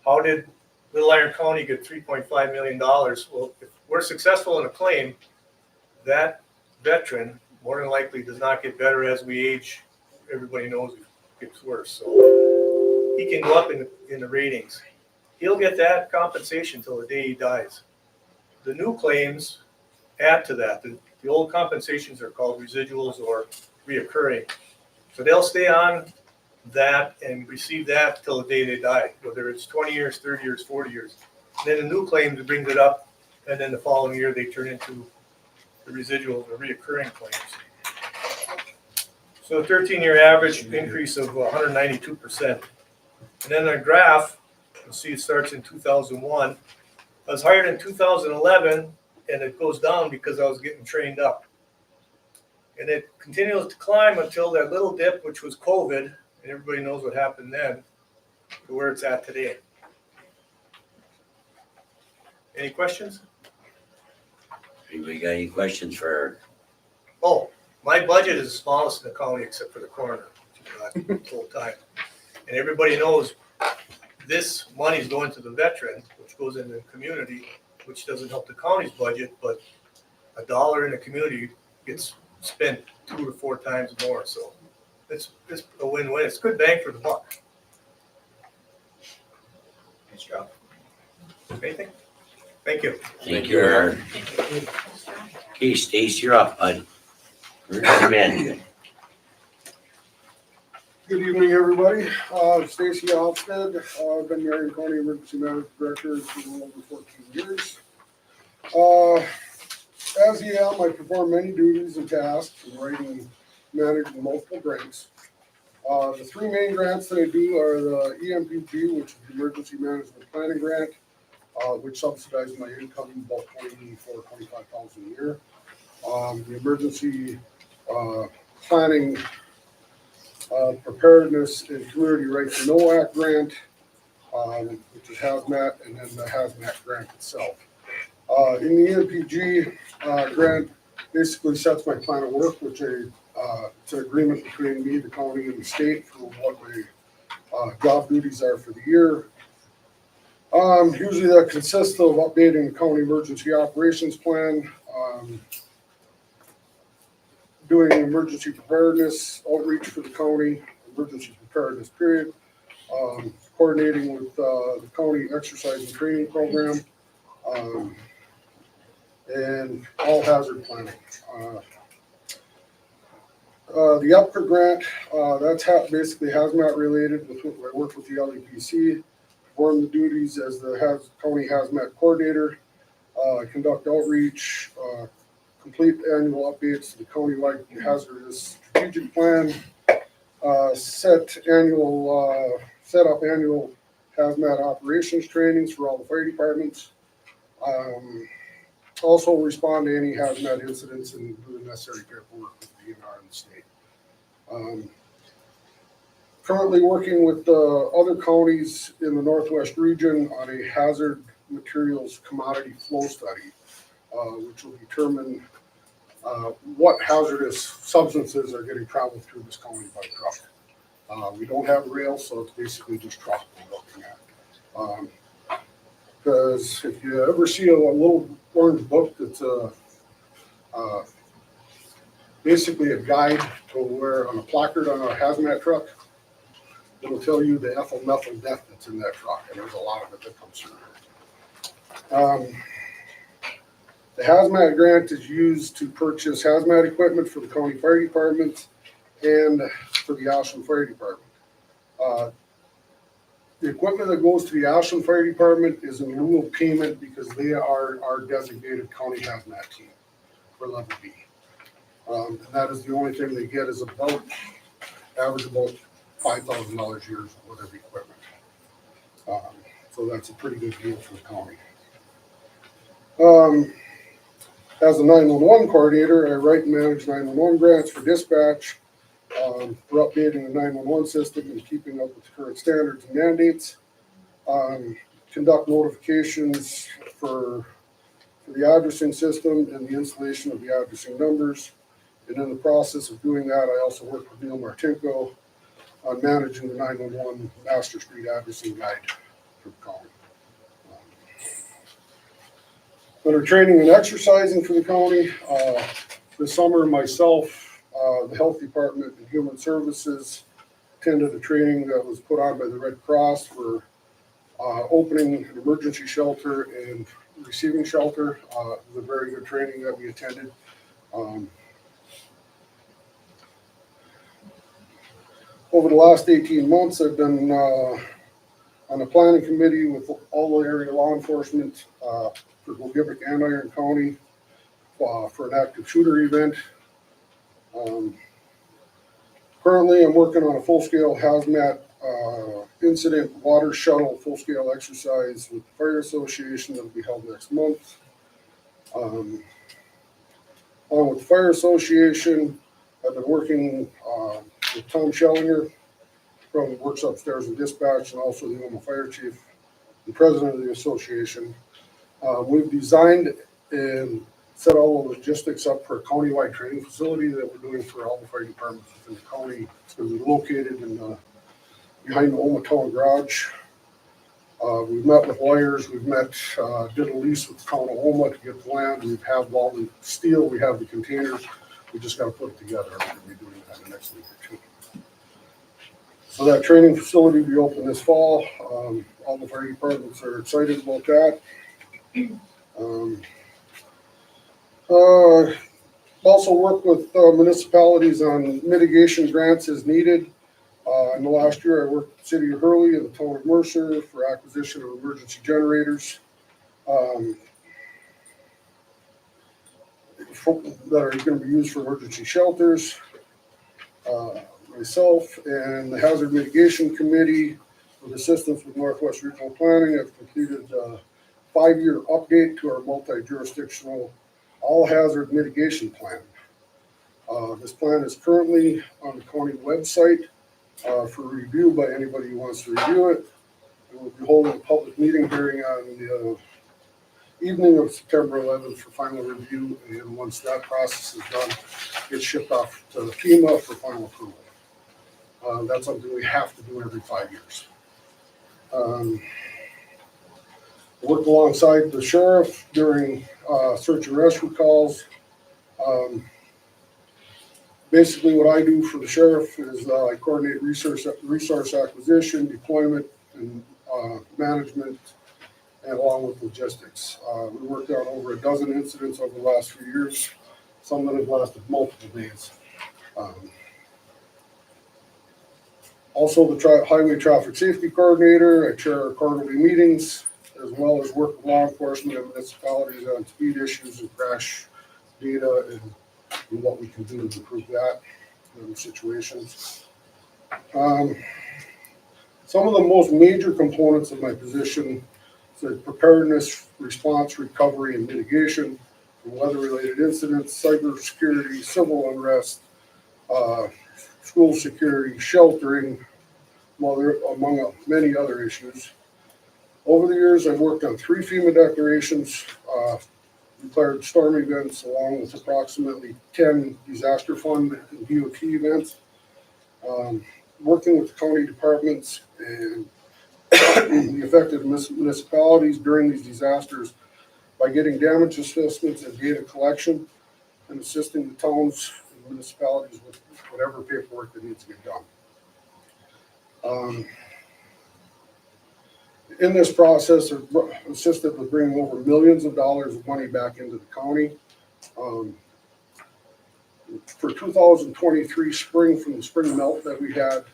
How did Little Iron County get $3.5 million? Well, if we're successful in a claim, that veteran more than likely does not get better as we age. Everybody knows it gets worse. So he can go up in the ratings. He'll get that compensation till the day he dies. The new claims add to that. The old compensations are called residuals or reoccurring. So they'll stay on that and receive that till the day they die, whether it's 20 years, 30 years, 40 years. Then the new claims brings it up, and then the following year they turn into the residuals or reoccurring claims. So a 13-year average increase of 192%. And then on the graph, you'll see it starts in 2001. I was hired in 2011, and it goes down because I was getting trained up. And it continues to climb until that little dip, which was COVID, and everybody knows what happened then, to where it's at today. Any questions? Anybody got any questions for Oh, my budget is the smallest in the county except for the coroner, which is full time. And everybody knows this money is going to the veteran, which goes into the community, which doesn't help the county's budget, but $1 in the community gets spent 2 to 4 times more. So it's a win-win. It's good bang for the buck. Nice job. Anything? Thank you. Thank you, Aaron. Okay, Stace, you're up, bud. Emergency management. Good evening, everybody. Stacy Alstead. I've been Marion County Emergency Management Director for a little over 14 years. As EM, I perform many duties and tasks in writing and managing multiple grants. The 3 main grants that I do are the EMPG, which is the Emergency Management Planning Grant, which subsidizes my income about $24,000 to $25,000 a year. The Emergency Planning Preparedness and Community Right to Know Act grant, which is HAZMAT, and then the HAZMAT grant itself. In the EMPG grant, basically sets my plan of work, which it's an agreement between me, the county, and the state for what my job duties are for the year. Usually that consists of updating the county emergency operations plan, doing emergency preparedness outreach for the county, emergency preparedness period, coordinating with the county exercise and training program, and all hazard planning. The UPCR grant, that's basically HAZMAT related. I work with the LEPC, perform the duties as the county HAZMAT coordinator, conduct outreach, complete annual updates to the countywide hazardous strategic plan, set up annual HAZMAT operations trainings for all the fire departments. Also respond to any HAZMAT incidents and do the necessary paperwork with the DNR in the state. Currently working with other counties in the Northwest region on a hazard materials commodity flow study, which will determine what hazardous substances are getting traveled through this county by truck. We don't have rail, so it's basically just truck we're looking at. Because if you ever see a little orange book that's basically a guide to where on a placard on a HAZMAT truck, it'll tell you the ethyl methyl death that's in that truck, and there's a lot of it that comes through. The hazmat grant is used to purchase hazmat equipment for the county fire department and for the Ashland Fire Department. The equipment that goes to the Ashland Fire Department is in lieu of payment because they are our designated county hazmat team for level B. And that is the only thing they get is average about $5,000 a year worth of equipment. So that's a pretty good deal for the county. As a 911 coordinator, I write and manage 911 grants for dispatch, for updating the 911 system and keeping up with the current standards and mandates. Conduct notifications for the addressing system and the installation of the addressing numbers. And in the process of doing that, I also work with Neil Martinko on managing the 911 Master Street addressing guide for the county. Under training and exercising for the county, this summer myself, the Health Department and Human Services attended a training that was put on by the Red Cross for opening an emergency shelter and receiving shelter. It was a very good training that we attended. Over the last 18 months, I've been on a planning committee with all the area law enforcement for Gogebic and Iron County for an active shooter event. Currently, I'm working on a full-scale hazmat incident water shuttle full-scale exercise with the Fire Association that will be held next month. Along with the Fire Association, I've been working with Tom Schellinger from Works Upstairs and Dispatch, and also the Oma Fire Chief and President of the association. We've designed and set all the logistics up for a countywide training facility that we're doing for all the fire departments within the county. It's going to be located in behind the Oma Town Garage. We've met with lawyers. We've did a lease with the town of Oma to get the land. We have all the steel. We have the containers. We just got to put it together. We're going to be doing that in the next week or two. So that training facility will be open this fall. All the fire departments are excited about that. Also work with municipalities on mitigation grants as needed. In the last year, I worked with the city of Hurley and the town of Mercer for acquisition of emergency generators that are going to be used for emergency shelters. Myself and the Hazard Mitigation Committee, with assistance with Northwest Regional Planning, have completed a 5-year update to our multi-jurisdictional all-hazard mitigation plan. This plan is currently on the county website for review by anybody who wants to review it. And we'll be holding a public meeting hearing on the evening of September 11th for final review. And once that process is done, it's shipped off to FEMA for final approval. That's something we have to do every 5 years. Work alongside the sheriff during search and rescue calls. Basically, what I do for the sheriff is I coordinate resource acquisition, deployment, and management, and along with logistics. We worked out over a dozen incidents over the last few years, some that have lasted multiple days. Also, the highway traffic safety coordinator. I chair our quarterly meetings, as well as work with law enforcement and municipalities on speed issues and crash data and what we can do to improve that in situations. Some of the most major components of my position is preparedness, response, recovery, and mitigation from weather-related incidents, cybersecurity, civil unrest, school security, sheltering, among many other issues. Over the years, I've worked on 3 FEMA declarations, declared storm events, along with approximately 10 disaster fund and DOT events. Working with the county departments and the affected municipalities during these disasters by getting damage assessments and data collection and assisting the towns and municipalities with whatever paperwork that needs to get done. in this process, have assisted with bringing over millions of dollars of money back into the county. For 2023 spring, from the spring melt that we had,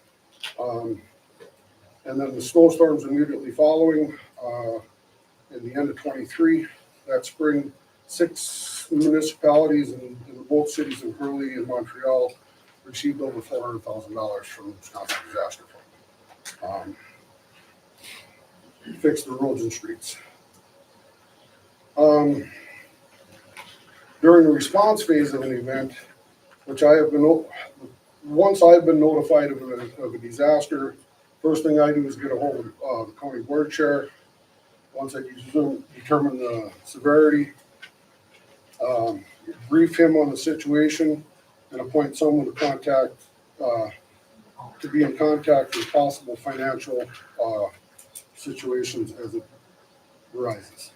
and then the snowstorms immediately following, in the end of 23, that spring, 6 municipalities in both cities of Hurley and Montreal received over $400,000 from the Wisconsin Disaster Fund. Fix the roads and streets. During the response phase of an event, which I have been, once I've been notified of a disaster, first thing I do is get a hold of the county board chair. Once I determine the severity, brief him on the situation, and appoint someone to contact, to be in contact with possible financial situations as it arises.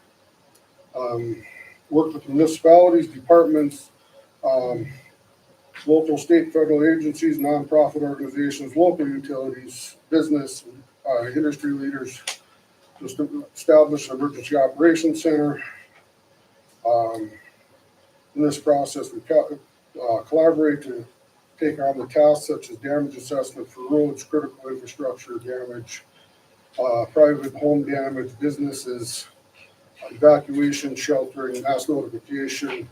Work with municipalities, departments, local, state, federal agencies, nonprofit organizations, local utilities, business, industry leaders to establish an emergency operations center. In this process, we collaborate to take on the tasks such as damage assessment for roads, critical infrastructure damage, private home damage, businesses, evacuation, sheltering, mass notification,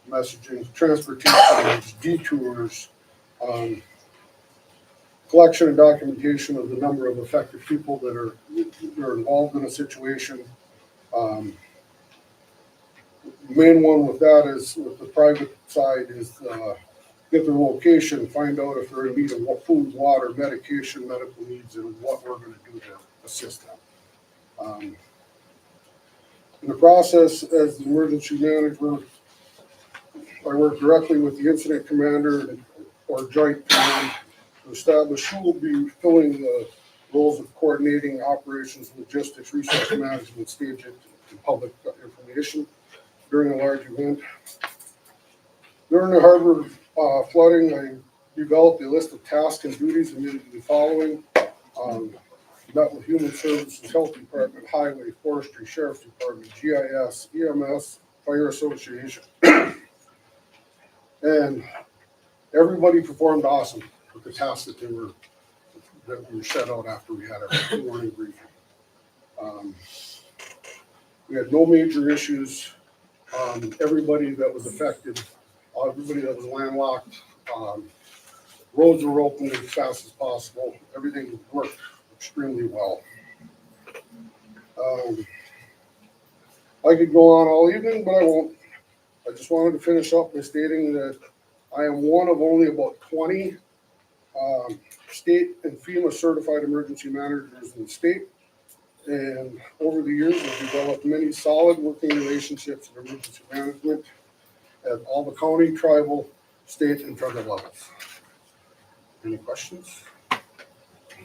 messaging, transportation, detours, collection and documentation of the number of affected people that are involved in a situation. The main one with that is, with the private side, is get their location, find out if they're in need of food, water, medication, medical needs, and what we're going to do to assist them. In the process, as the emergency manager, I work directly with the incident commander or joint command to establish who will be filling the roles of coordinating operations, logistics, resource management, staging, and public information during a large event. During the harbor flooding, I developed a list of tasks and duties immediately following. Met with Human Services, Health Department, Highway, Forestry, Sheriff's Department, GIS, EMS, Fire Association. And everybody performed awesome with the tasks that we were set out after we had our morning briefing. We had no major issues. Everybody that was affected, everybody that was landlocked, roads were opened as fast as possible. Everything worked extremely well. I could go on all evening, but I won't. I just wanted to finish up by stating that I am one of only about 20 state and FEMA certified emergency managers in the state. And over the years, I've developed many solid working relationships in emergency management at all the county, tribal, state, and federal levels. Any questions?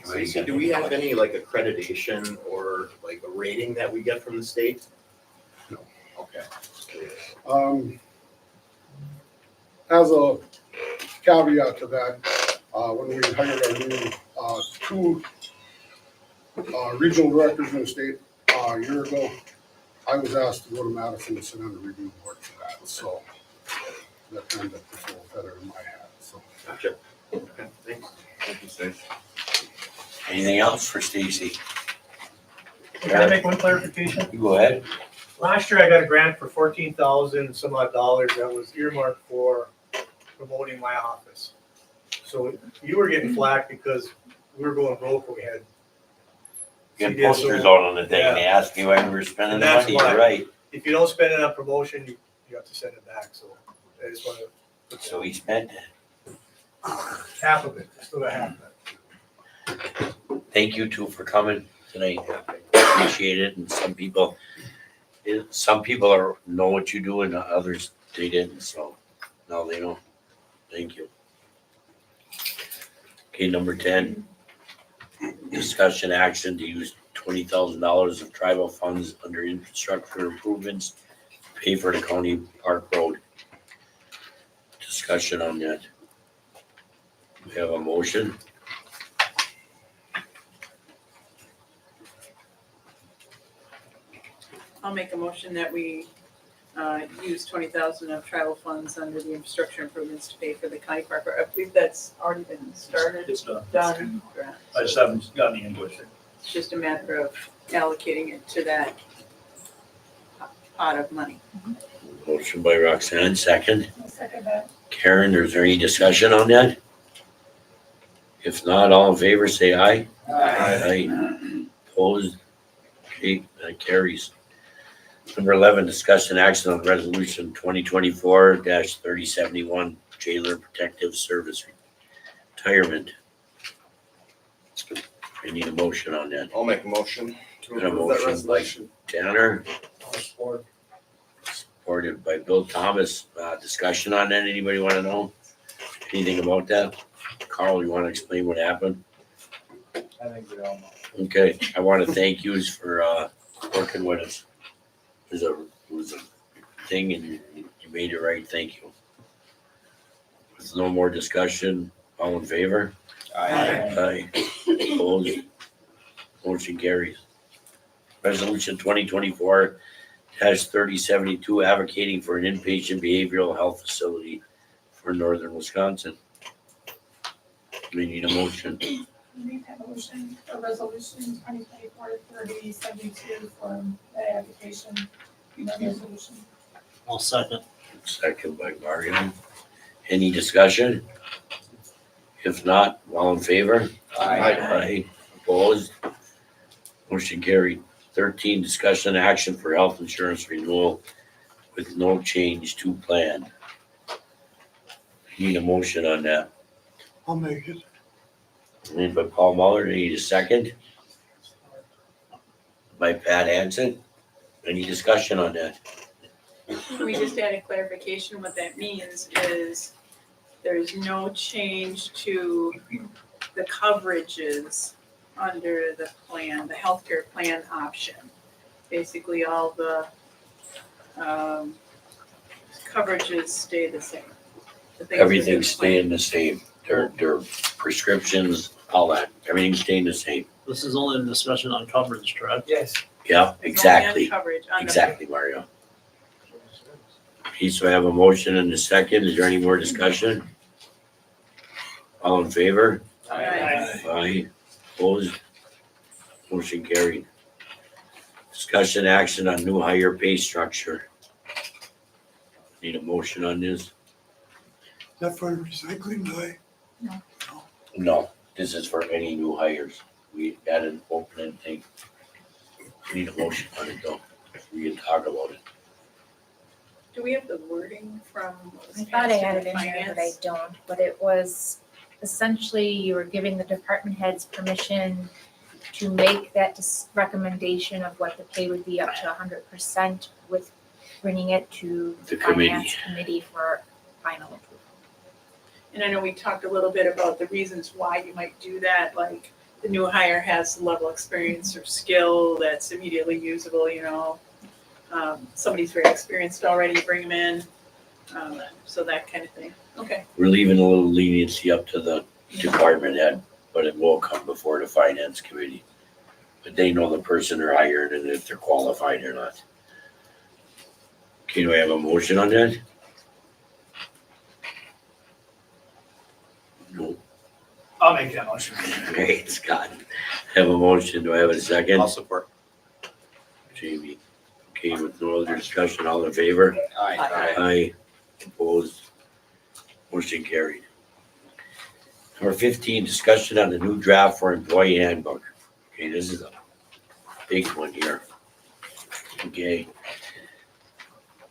Stacey, do we have any like accreditation or like a rating that we get from the state? No. Okay. As a caveat to that, when we hired our new 2 regional directors in the state a year ago, I was asked to go to Madison and sit on the review board for that. So that kind of put a little feather in my hat. So. Gotcha. Okay, thanks. Thank you, Stacey. Anything else for Stacy? Can I make one clarification? You go ahead. Last year I got a grant for $14,000 some odd dollars that was earmarked for promoting my office. So you were getting flack because we were going broke when we had. Get posters out on the thing, and they ask you why we were spending the money, you're right. If you don't spend it on promotion, you have to send it back, so I just wanna. So he spent half of it, still got half of it. Thank you two for coming tonight. Appreciate it. And some people know what you do and others they didn't. So now they know. Thank you. Okay, number 10, discussion action to use $20,000 of tribal funds under infrastructure improvements to pay for the county park road. Discussion on that. We have a motion. I'll make a motion that we use 20,000 of travel funds under the infrastructure improvements to pay for the county park. I believe that's already been started, It's done. done. I just haven't gotten the invoice yet. It's just a matter of allocating it to that pot of money. Motion by Roxanne, second. I'll second that. Karen, is there any discussion on that? If not, all in favor, say aye. Aye. Opposed? Okay, that carries. Number 11, discussion action on resolution 2024-3071, jailer protective service retirement. I need a motion on that. I'll make a motion to Got a approve that motion by resolution. Tanner, supported by Bill Thomas. Discussion on that, anybody want to know anything about that? Carl, you want to explain what happened? I think we all know. Okay, I want to thank yous for working with us. It was a thing and you made it right, thank you. With no more discussion, all in favor? Aye. Opposed? Motion carries. Resolution 2024-3072, advocating for an inpatient behavioral health facility for northern Wisconsin. We need a motion. Make that motion for resolution 2024-3072 for that application, resolution. I'll second. Second by Mario. Any discussion? If not, all in favor? Aye. Opposed? Motion carried. 13, discussion action for health insurance renewal with no change to plan. Need a motion on that. I'll make it. Made by Paul Muller, need a second? By Pat Hansen. Any discussion on that? We just added clarification. What that means is there's no change to the coverages under the plan, the healthcare plan option. Basically, all the coverages stay the same. The things Everything's within the plan. staying the same. Their prescriptions, all that, everything's staying the same. This is only a discussion on coverage, correct? Yes. Yeah, It's only on exactly, coverage on the- exactly, Mario. Okay, so I have a motion and a second. Is there any more discussion? All in favor? Aye. Aye. Opposed? Motion carried. Discussion action on new higher pay structure. Need a motion on this? Is that for recycling day? No, this is for any new hires. We had an opening thing. Need a motion on it though. We can talk about it. Do we have the wording from? what was I thought I passed had in it in here, but I finance? don't, but it was essentially you were giving the department heads permission to make that recommendation of what the pay would be up to 100% with bringing it to The finance committee for final approval. And I know we talked a little bit about the reasons why you might do that, like the new hire has the level of experience or skill that's immediately usable, somebody's very experienced already, bring them in, so that kind of thing. Okay, We're leaving a little leniency up to the department head, but it will come before the finance committee. But they know the person they're hired and if they're qualified or not. Okay, do I have a motion on that? No. I'll make that motion. Okay, Scott. Have a motion. Do I have a second? I'll support. Jamie. Okay, with no other discussion, all in favor? Aye. Aye. Opposed? Motion carried. Number 15, discussion on the new draft for employee handbook. Okay, this is a big one here. Okay.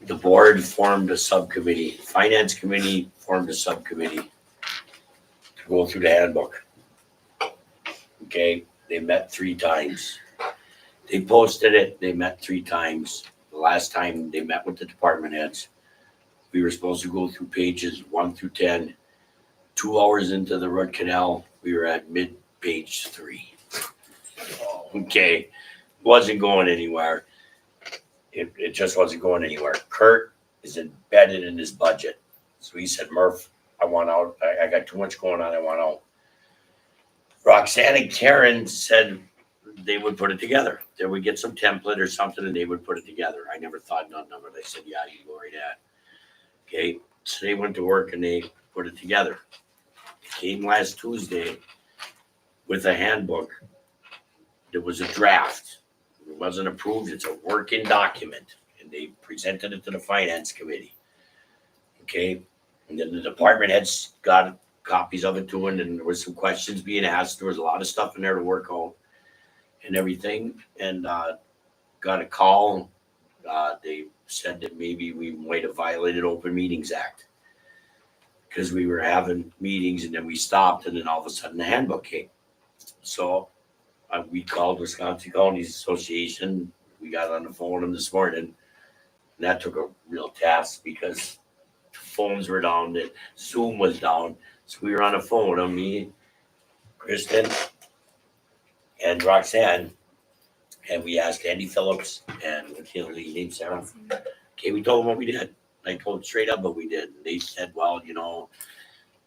The board formed a subcommittee, finance committee formed a subcommittee to go through the handbook. Okay, they met 3 times. They posted it, they met 3 times. The last time they met with the department heads, we were supposed to go through pages 1 through 10. 2 hours into the root canal, we were at mid-page 3. Okay, wasn't going anywhere. It just wasn't going anywhere. Kurt is embedded in his budget. So he said, Murph, I want out. I got too much going on. I want out. Roxanne and Karen said, they would put it together. They would get some template or something and they would put it together. I never thought nothing of it. I said, yeah, you can go right at. Okay, so they went to work and they put it together. Came last Tuesday with a handbook. There was a draft. It wasn't approved. It's a working document. And they presented it to the finance committee. Okay, and then the department heads got copies of it to it, and there was some questions being asked. There was a lot of stuff in there to work on and everything. And got a call. They said that maybe we might have violated Open Meetings Act because we were having meetings and then we stopped, and then all of a sudden the handbook came. So we called Wisconsin Counties Association. We got on the phone with them this morning. And that took a real task because phones were down, the Zoom was down. So we were on the phone with them, me, Kristen, and Roxanne. And we asked Andy Phillips and what's the other lady's name, Sarah? Okay, we told them what we did. I told them straight up what we did. They said, well,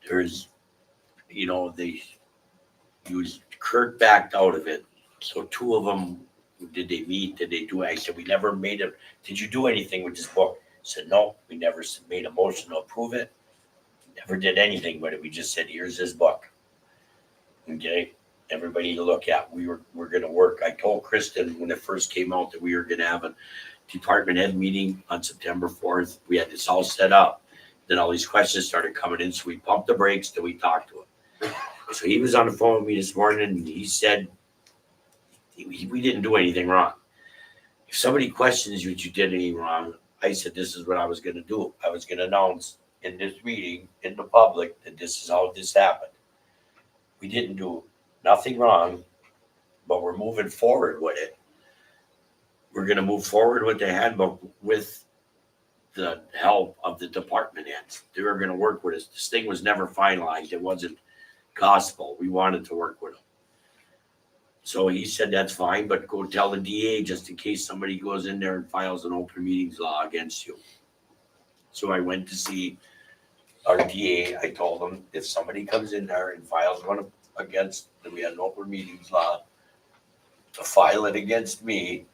there's, they used Kurt backed out of it. So two of them, did they meet? Did they do it? I said, we never made it. Did you do anything with this book? I said, no, we never made a motion to approve it. Never did anything with it. We just said, here's this book. Okay, everybody to look at. We're going to work. I told Kristen when it first came out that we were going to have a department head meeting on September 4th. We had this all set up. Then all these questions started coming in. So we pumped the brakes till we talked to him. So he was on the phone with me this morning and he said, we didn't do anything wrong. If somebody questions you that you did anything wrong, I said, this is what I was going to do. I was going to announce in this meeting, in the public, that this is how this happened. We didn't do nothing wrong, but we're moving forward with it. We're going to move forward with the handbook with the help of the department heads. They were going to work with us. This thing was never finalized. It wasn't gospel. We wanted to work with them. So he said, that's fine, but go tell the DA just in case somebody goes in there and files an open meetings law against you. So I went to see our DA. I told him, if somebody comes in there and files one against, that we had an open meetings law, to file it against me,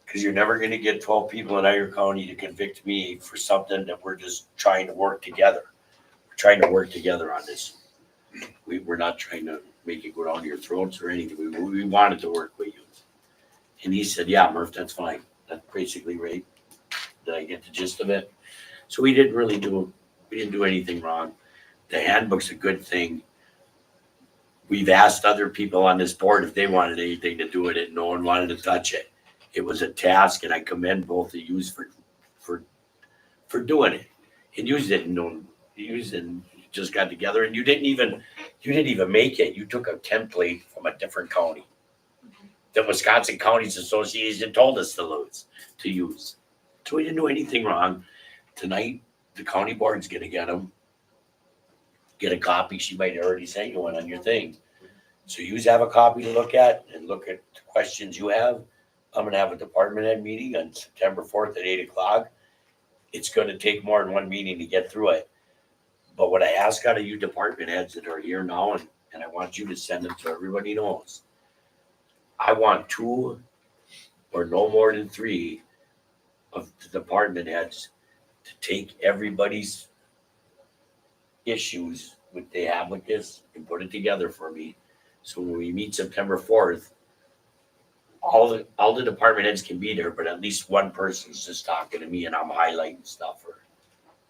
because you're never going to get 12 people in Iron County to convict me for something that we're just trying to work together. We're trying to work together on this. We're not trying to make it go down your throats or anything. We wanted to work with you. And he said, yeah, Murph, that's fine. That's basically right. Did I get the gist of it? So we didn't do anything wrong. The handbook's a good thing. We've asked other people on this board if they wanted anything to do with it. No one wanted to touch it. It was a task, and I commend both of you for doing it. And you didn't just got together, and you didn't even make it. You took a template from a different county. The Wisconsin Counties Association told us to use. So we didn't do anything wrong. Tonight, the county board's gonna get them. Get a copy. She might have already sent you one on your thing. So you have a copy to look at and look at the questions you have. I'm gonna have a department head meeting on September 4th at 8:00. It's gonna take more than one meeting to get through it. But what I ask out of you department heads that are here now, and I want you to send them so everybody knows, I want 2 or no more than 3 of the department heads to take everybody's issues with they have with this and put it together for me. So when we meet September 4th, all the department heads can be there, but at least one person's just talking to me and I'm highlighting stuff or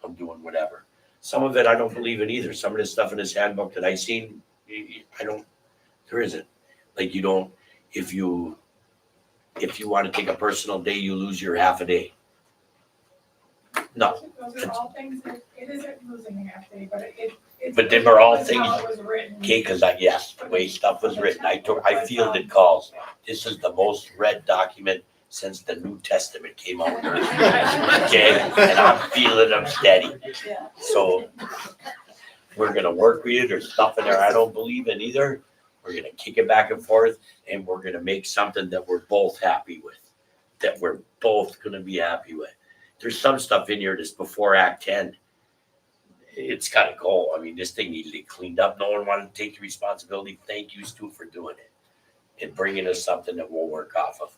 I'm doing whatever. Some of it I don't believe in either. Some of the stuff in this handbook that I've seen, there isn't. Like if you want to take a personal day, you lose your half a day. No. Those are all things that, it isn't losing a half day, but it's. But then we're all that's things, how it was written. okay, because the way stuff was written, I fielded calls. This is the most read document since the New Testament came out. Okay, and I'm feeling them steady. So we're gonna work with you. There's stuff in there I don't believe in either. We're gonna kick it back and forth, and we're gonna make something that we're both happy with, that we're both gonna be happy with. There's some stuff in here that's before Act 10. It's gotta go. I mean, this thing needs to be cleaned up. No one wanted to take the responsibility. Thank you, Stu, for doing it. and bringing us something that we'll work off of.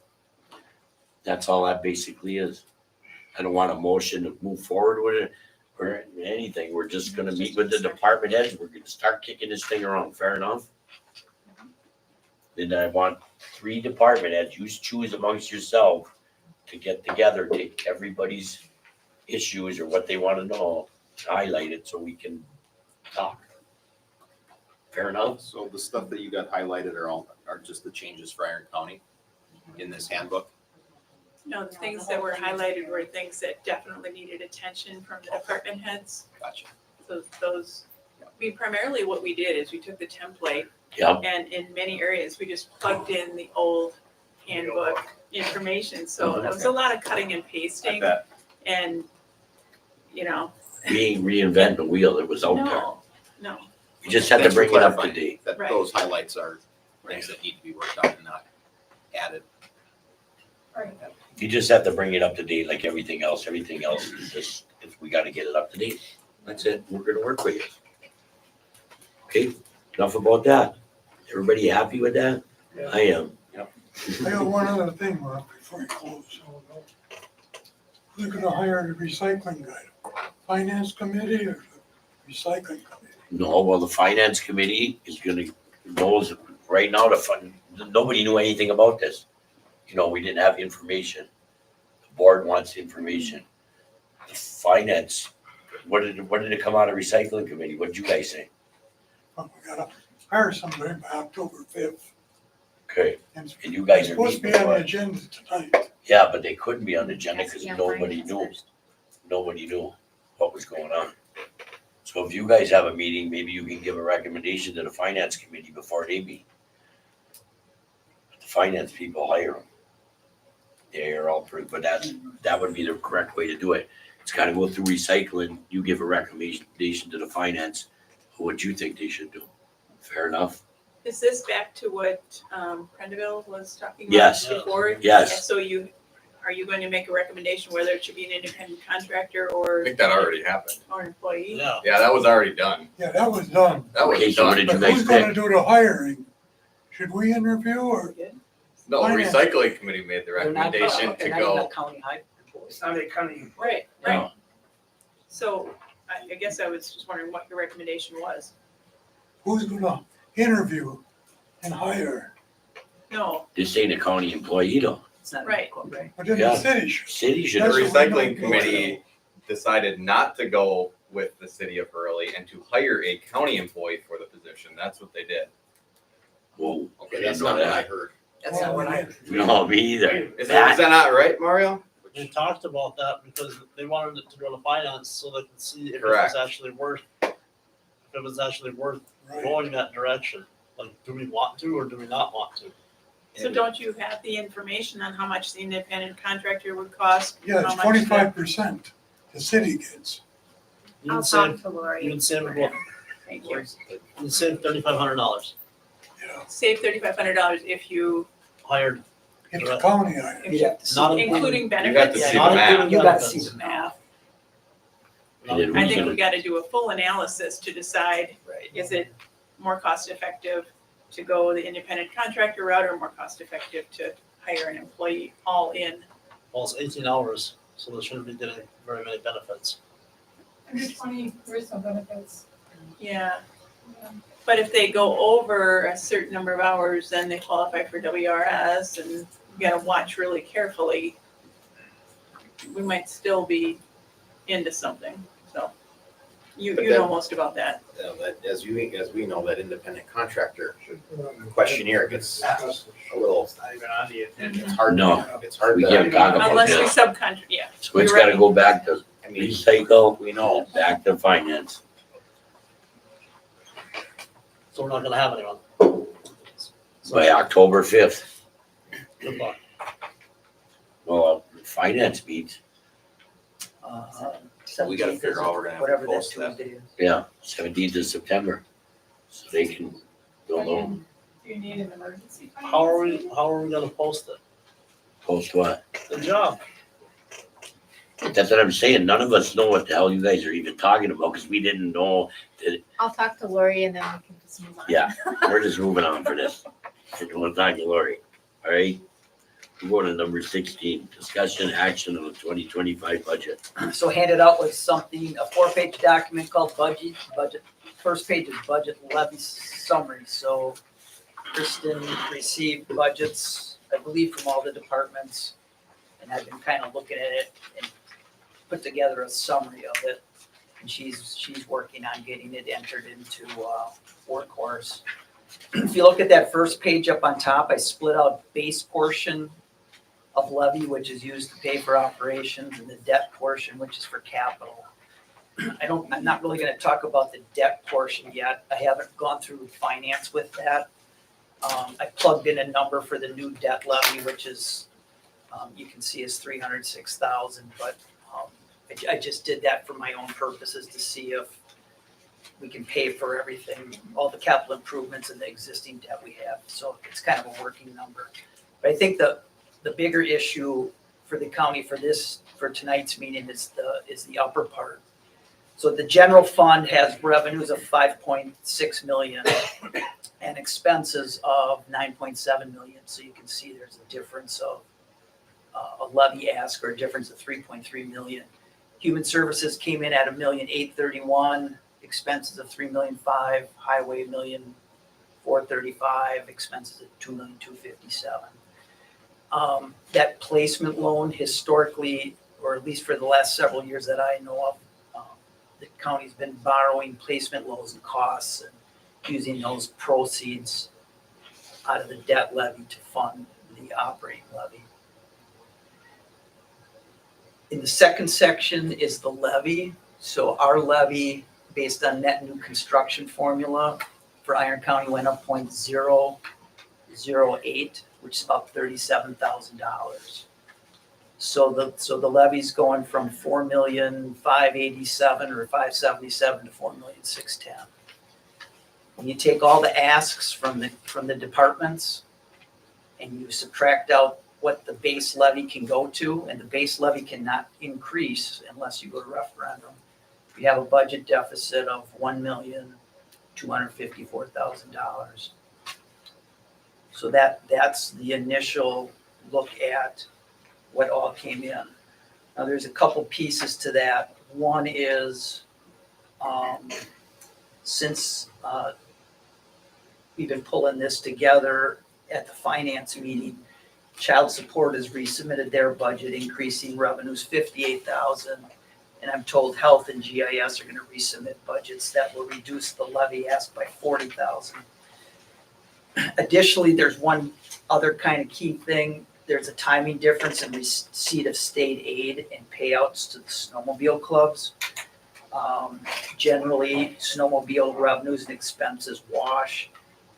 That's all that basically is. I don't want a motion to move forward with it or anything. We're just gonna meet with the department heads. We're gonna start kicking this thing around. Fair enough? Then I want 3 department heads, you choose amongst yourself to get together, take everybody's issues or what they wanna know, highlight it so we can talk. Fair enough? So the stuff that you got highlighted are just the changes for Iron County in this handbook? No, the things that were highlighted were things that definitely needed attention from the department heads. Gotcha. So those, primarily what we did is we took the template Yeah. and in many areas, we just plugged in the old handbook information. So it was a lot of cutting and I pasting bet. and, We ain't reinventing the wheel. It was out there. no. You just had to Thanks for bring it up to clarifying date. That Right. those highlights are things that need to be worked on and not added. Right. You just have to bring it up to date like everything else. Everything else is just, if we gotta get it up to date. That's it. We're gonna work with you. Okay, enough about that. Everybody happy with that? Yeah. I am. I got one other thing, Mark, before you close. Who's gonna hire the recycling guy? Finance committee or the recycling committee? No, well, the finance committee is gonna, knows, right now, nobody knew anything about this. We didn't have information. The board wants information. The finance, what did it come out of recycling committee? What did you guys say? Well, we gotta hire somebody by October 5th. Okay, And and you guys it's are supposed to be meeting, on the what? agenda tonight. Yeah, but they couldn't be on the agenda Has to because be on nobody finance knew. first. Nobody knew what was going on. So if you guys have a meeting, maybe you can give a recommendation to the finance committee before they meet. The finance people hire them. They are all pretty, but that would be the correct way to do it. It's gotta go through recycling. You give a recommendation to the finance, what you think they should do. Fair enough? Is this back to what Prendeville was talking about Yes. before? Yes. So are you going to make a recommendation whether it should be an independent contractor or? I think that already happened. Or employee? Yeah. Yeah, that was already done. Yeah, that was done. That was Okay, so what done. did you But guys who's gonna pick? do the hiring? Should we interview or? No, Finance. recycling committee made the They're not- recommendation to they're not even go. a county high employees. It's not a county. Right, No. right. So I guess I was just wondering what your recommendation was. Who's gonna interview and hire? No, This ain't a county employee though. It's not. Right. Right. But then Yeah. the city should. City The should. That's what we recycling don't committee decided not to go with the city of Hurley and to hire a county employee for the position. That's what they did. Whoa. Okay, that's not what I heard. That's not what I. No, me either. Is that not right, Mario? They talked about that because they wanted it to go to finance so they could see if it Correct. was actually worth, Right. going that direction. Like, do we want to or do we not want to? so don't you have the information on how much the independent contractor would cost? Yeah, How it's much 25% the city gets. You I'll would talk save, to Lori. you would save about, Thank you. you'd save $3,500 Save $3,500 if you, hired. It's a county item. if You'd you, have to see. Not including You have benefits. to see Not the math. including You gotta benefits. see the math. And then I who's think gonna- we gotta do a full analysis to decide, Right. is it more cost effective to go the independent contractor route or more cost effective to hire an employee all in? Well, it's 18 hours, so they shouldn't be getting very many benefits. Under 20, there is no benefits. Yeah. But if they go over a certain number of hours, then they qualify for WRS and you gotta watch really carefully. We might still be into something, so you But know then- most about that. That, as we know, that independent contractor questionnaire gets a little, It's not even on the agenda. it's hard. No. It's hard We to. can't talk about Unless we this. subcontract, yeah. So it's gotta go back to I mean, recycle, we know. back to finance. So we're not gonna have anyone. By October 5th. Good luck. Well, finance meets, We gotta figure out how we're gonna have to Whatever that post that. Tuesday is. yeah, 17th of September. So they can, they'll know, Do you need an emergency? How are we gonna post it? post what. The job. That's what I'm saying. None of us know what the hell you guys are even talking about because we didn't know that, I'll talk to Lori and then we can just move on. yeah, we're just moving on for this. Second one's on you, Lori. All right. We go to number 16, discussion action on the 2025 budget. So handed out was something, a 4-page document called budget. First page is budget levy summary. So Kristen received budgets, I believe, from all the departments. And I've been kind of looking at it and put together a summary of it. And she's working on getting it entered into Workhorse. If you look at that first page up on top, I split out base portion of levy, which is used to pay for operations, and the debt portion, which is for capital. I'm not really gonna talk about the debt portion yet. I haven't gone through finance with that. I plugged in a number for the new debt levy, which is, you can see is 306,000, but I just did that for my own purposes to see if we can pay for everything, all the capital improvements and the existing debt we have. So it's kind of a working number. But I think the bigger issue for the county for tonight's meeting is the upper part. So the general fund has revenues of 5.6 million and expenses of 9.7 million. So you can see there's a difference of a levy ask or a difference of 3.3 million. Human services came in at $1,831,000, expenses of $3,005,000, highway $1,435,000, expenses at $2,257,000. That placement loan historically, or at least for the last several years that I know of, the county's been borrowing placement loans and costs and using those proceeds out of the debt levy to fund the operating levy. In the second section is the levy. So our levy, based on net new construction formula for Iron County, went up 0.008, which is about $37,000. So the levy's going from 4,587,000 or 577 to 4,610,000. When you take all the asks from the departments and you subtract out what the base levy can go to, and the base levy cannot increase unless you go to referendum, we have a budget deficit of $1,254,000. So that's the initial look at what all came in. Now there's a couple pieces to that. One is since we've been pulling this together at the finance meeting, child support has resubmitted their budget, increasing revenues 58,000. And I'm told health and GIS are going to resubmit budgets that will reduce the levy ask by 40,000. Additionally, there's one other kind of key thing. There's a timing difference in receipt of state aid and payouts to the snowmobile clubs. Generally, snowmobile revenues and expenses wash.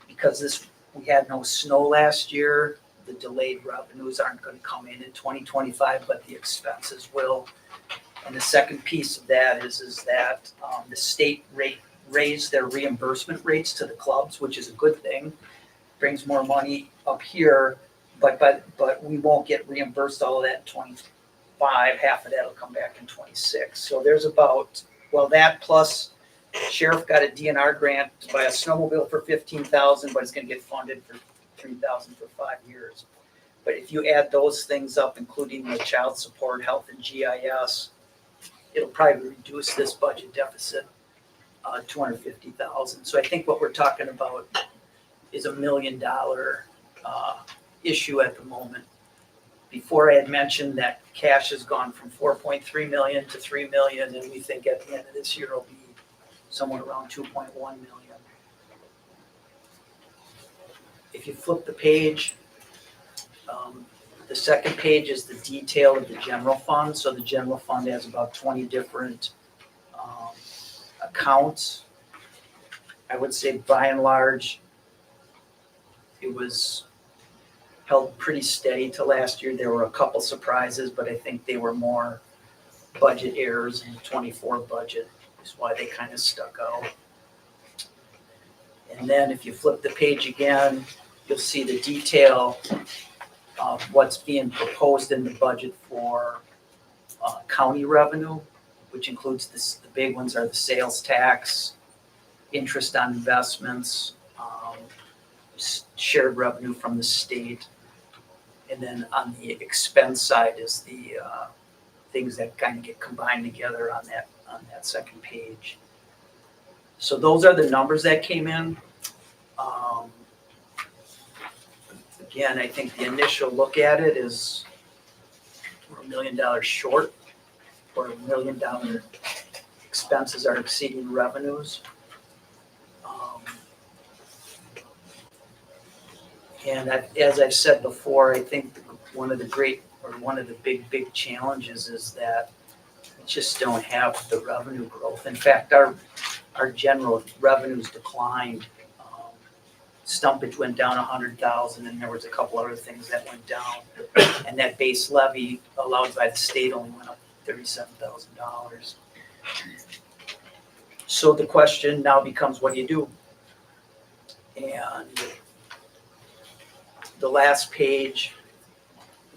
Because we had no snow last year, the delayed revenues aren't going to come in 2025, but the expenses will. And the second piece of that is that the state raised their reimbursement rates to the clubs, which is a good thing. Brings more money up here, but we won't get reimbursed all of that in 25. Half of that will come back in 26. So there's that plus sheriff got a DNR grant to buy a snowmobile for $15,000, but it's going to get funded for $3,000 for 5 years. But if you add those things up, including the child support, health, and GIS, it'll probably reduce this budget deficit $250,000. So I think what we're talking about is $1 million issue at the moment. Before I had mentioned that cash has gone from 4.3 million to 3 million, and we think at the end of this year it'll be somewhere around 2.1 million. If you flip the page, the second page is the detail of the general fund. So the general fund has about 20 different accounts. I would say by and large, it was held pretty steady to last year. There were a couple surprises, but I think they were more budget errors in the 24 budget, is why they kind of stuck out. And then if you flip the page again, you'll see the detail of what's being proposed in the budget for county revenue, which includes the big ones are the sales tax, interest on investments, shared revenue from the state. And then on the expense side is the things that kind of get combined together on that second page. So those are the numbers that came in. Again, I think the initial look at it is we're $1 million short, or $1 million expenses are exceeding revenues. And as I've said before, I think one of the big challenges is that we just don't have the revenue growth. In fact, our general revenues declined. Stumpage went down 100,000, and there was a couple other things that went down. And that base levy allowed by the state only went up $37,000. So the question now becomes, what do you do? And the last page.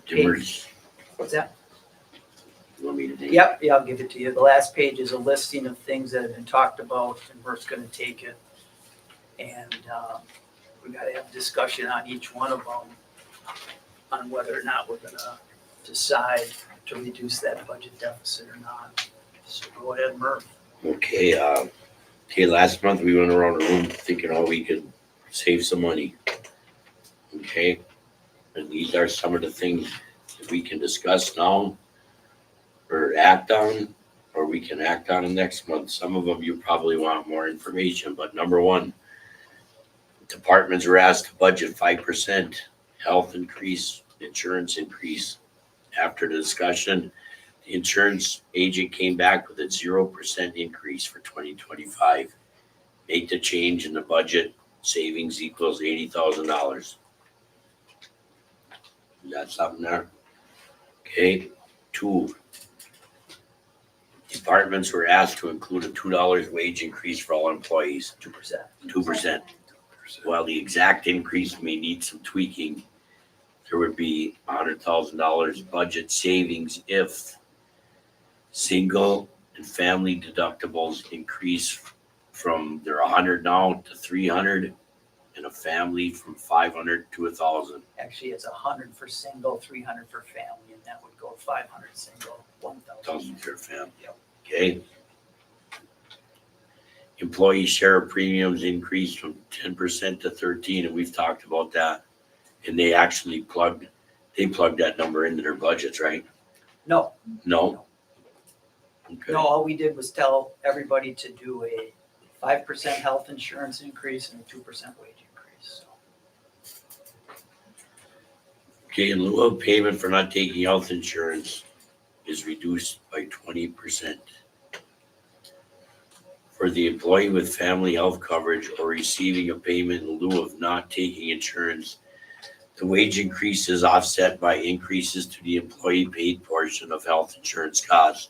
Dimmers. What's that? You want me to take? Yep, yeah, I'll give it to you. The last page is a listing of things that have been talked about, and Bert's gonna take it. And we gotta have a discussion on each one of them, on whether or not we're gonna decide to reduce that budget deficit or not. So go ahead, Murph. Okay, last month we went around the room thinking how we could save some money. Okay, and these are some of the things that we can discuss now or act on, or we can act on them next month. Some of them you probably want more information, but number one, departments were asked to budget 5% health increase, insurance increase. After the discussion, the insurance agent came back with a 0% increase for 2025. Make the change in the budget, savings equals $80,000. You got something there? Okay, 2. Departments were asked to include a $2 wage increase for all employees. 2%. 2%. While the exact increase may need some tweaking, there would be $100,000 budget savings if single and family deductibles increase from their 100 now to 300, and a family from 500 to 1,000. Actually, it's 100 for single, 300 for family, and that would go 500 single, 1,000. For family. Yep. Okay. Employee share of premiums increased from 10% to 13%, and we've talked about that. And they actually plugged that number into their budgets, right? No, No? Okay. no, all we did was tell everybody to do a 5% health insurance increase and a 2% wage increase, so. Okay, in lieu of payment for not taking health insurance is reduced by 20%. For the employee with family health coverage or receiving a payment in lieu of not taking insurance, the wage increase is offset by increases to the employee paid portion of health insurance costs.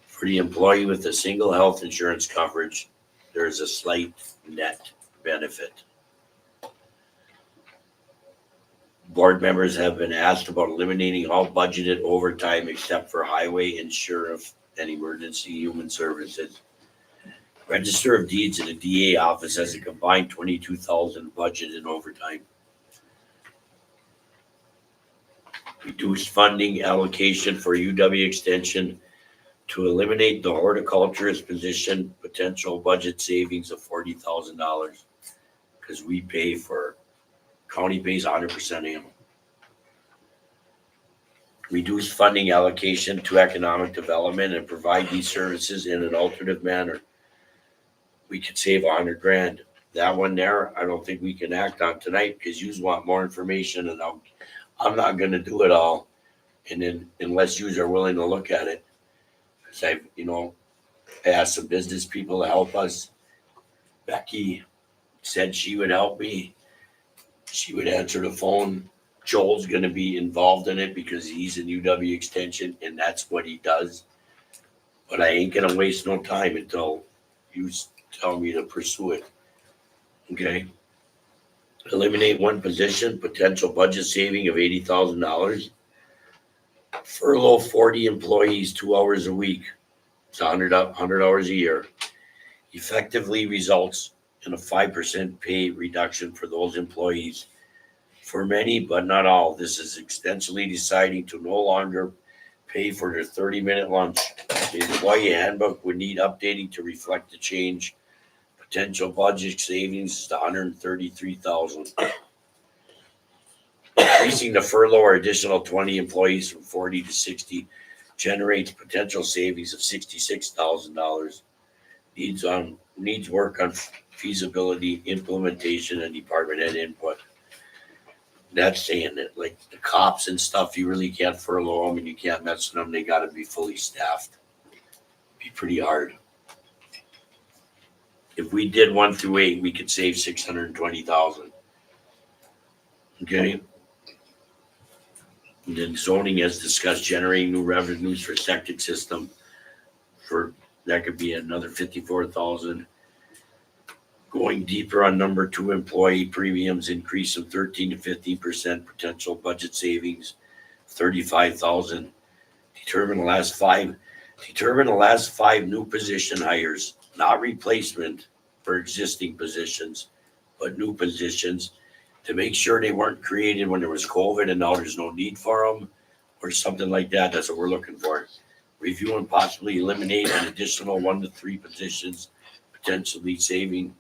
For the employee with a single health insurance coverage, there is a slight net benefit. Board members have been asked about eliminating all budgeted overtime except for highway and sheriff and emergency human services. Register of Deeds and the DA office has a combined $22,000 budget in overtime. Reduced funding allocation for UW Extension to eliminate the horticulturist position, potential budget savings of $40,000. Because county pays 100% of them. Reduce funding allocation to economic development and provide these services in an alternative manner. We could save $100,000. That one there, I don't think we can act on tonight because you want more information, and I'm not gonna do it all. And then unless you are willing to look at it. Cause I've asked some business people to help us. Becky said she would help me. She would answer the phone. Joel's gonna be involved in it because he's in UW Extension and that's what he does. But I ain't gonna waste no time until you tell me to pursue it. Okay? Eliminate one position, potential budget saving of $80,000. Furlough 40 employees 2 hours a week. It's 100 hours a year. Effectively results and a 5% pay reduction for those employees. For many, but not all, this is extensively deciding to no longer pay for their 30-minute lunch. The employee handbook would need updating to reflect the change. Potential budget savings is $133,000. Increasing the furlough or additional 20 employees from 40 to 60 generates potential savings of $66,000. Needs work on feasibility, implementation, and department head input. That's saying that like the cops and stuff, you really can't furlough them and you can't mess with them. They gotta be fully staffed. Be pretty hard. If we did 1 through 8, we could save 620,000. Okay? And then zoning, as discussed, generating new revenues for septic system that could be another 54,000. Going deeper on number 2, employee premiums increase from 13 to 15%, potential budget savings, 35,000. Determine the last five new position hires, not replacement for existing positions, but new positions, to make sure they weren't created when there was COVID and now there's no need for them or something like that. That's what we're looking for. Review and possibly eliminate an additional 1 to 3 positions, potentially saving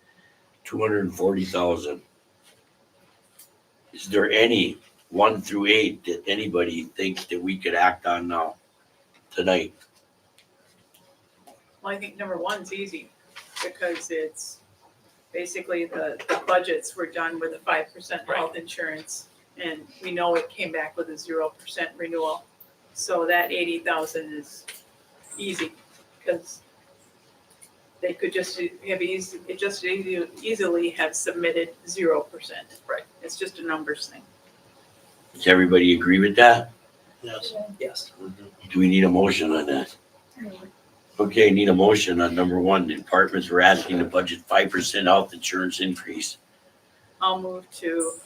240,000. Is there any 1 through 8 that anybody thinks that we could act on now, tonight? Well, I think number 1's easy because it's basically the budgets were done with a 5% health insurance. And we know it came back with a 0% renewal. So that 80,000 is easy because they could just have easily have submitted 0%. Right. It's just a numbers thing. Does everybody agree with that? Yes. Yes. Do we need a motion on that? Okay, need a motion on number 1. The departments were asking to budget 5% health insurance increase. I'll move to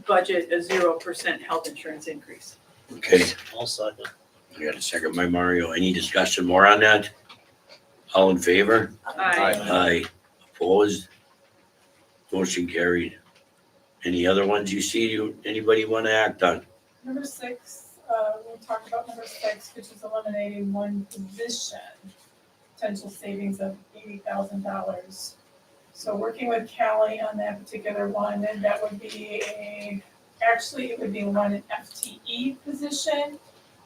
budget a 0% health insurance increase. Okay, I'll second. I got a second by Mario. Any discussion more on that? All in favor? Aye. Aye. Opposed? Motion carried. Any other ones you see, anybody want to act on? Number 6, we'll talk about number 6, which is eliminating 1 position, potential savings of $80,000. So working with Callie on that particular one, and that would be it would be 1 FTE position,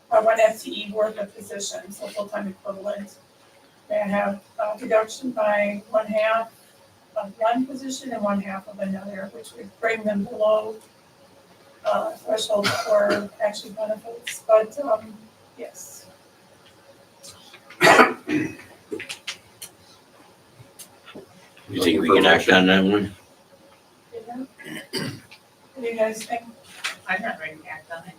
or 1 FTE worth of position, so full-time equivalent. They have a reduction by 1/2 of 1 position and 1/2 of another, which would bring them below threshold for actually benefits, but yes. You think we can act on that one? What do you guys think? I'm not ready to act on it.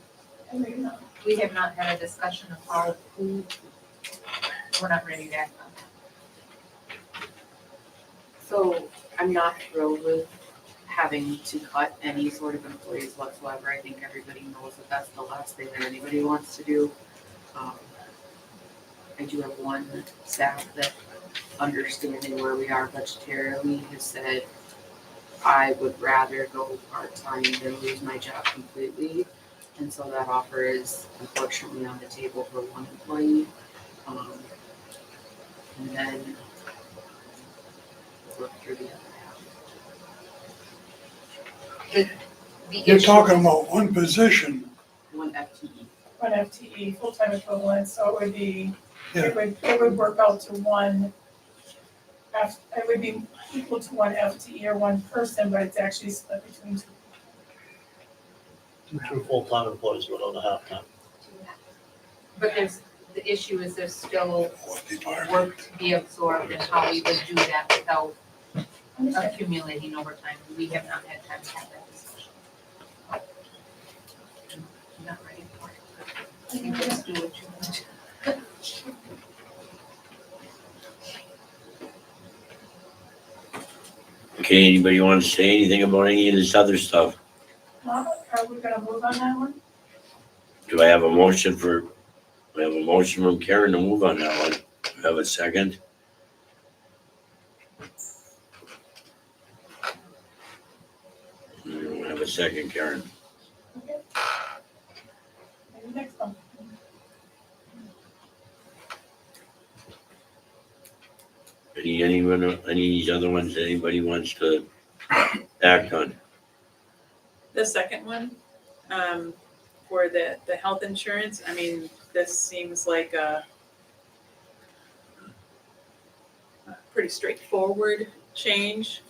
Maybe not. We have not had a discussion of who, we're not ready to act on that. So I'm not thrilled with having to cut any sort of employees whatsoever. I think everybody knows that that's the last thing that anybody wants to do. I do have one staff that, understanding where we are budgetarily, has said, I would rather go part-time than lose my job completely. And so that offer is unfortunately on the table for 1 employee. And then work through the other half. You're talking about 1 position. 1 FTE. 1 FTE, full-time equivalent, so it would be, it would work out to 1, it would be equal to 1 FTE or 1 person, but it's actually split between 2. 2 full-time employees without a half-time. But the issue is there's still work to be absorbed and how we would do that without accumulating overtime. We have not had time to have that discussion. I'm not ready for it. You just do what you want. Okay, anybody want to say anything about any of this other stuff? Are we gonna move on that one? Do I have a motion from Karen to move on that one? Do I have a second? second, Karen. Okay. And the next one. Any of these other ones that anybody wants to act on? The second one, for the health insurance, I mean, this seems like a pretty straightforward change.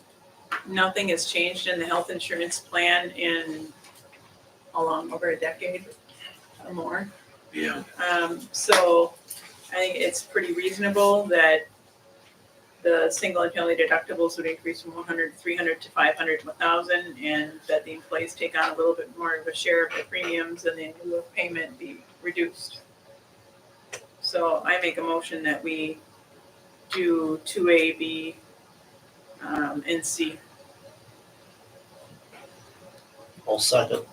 Nothing has changed in the health insurance plan in over a decade or more. Yeah. So I think it's pretty reasonable that the single and family deductibles would increase from 100 to 300 to 500 to 1,000, and that the employees take on a little bit more of a share of the premiums and the annual payment be reduced. So I make a motion that we do 2A, B, and C. I'll second.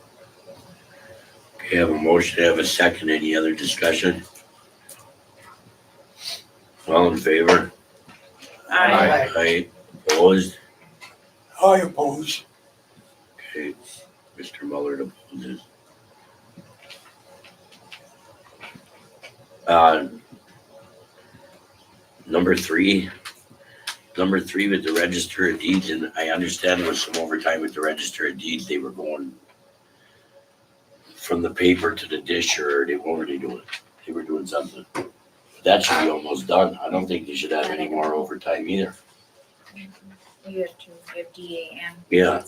Okay, have a motion, have a second. Any other discussion? All in favor? Aye. Aye. Opposed? I oppose. Okay, Mr. Muller opposes. Number three with the register of deeds, and I understand there was some overtime with the register of deeds. They were going from the paper to the dish, or what were they doing? They were doing something. That should be almost done. I don't think they should have any more overtime either. You have DA and. Yeah.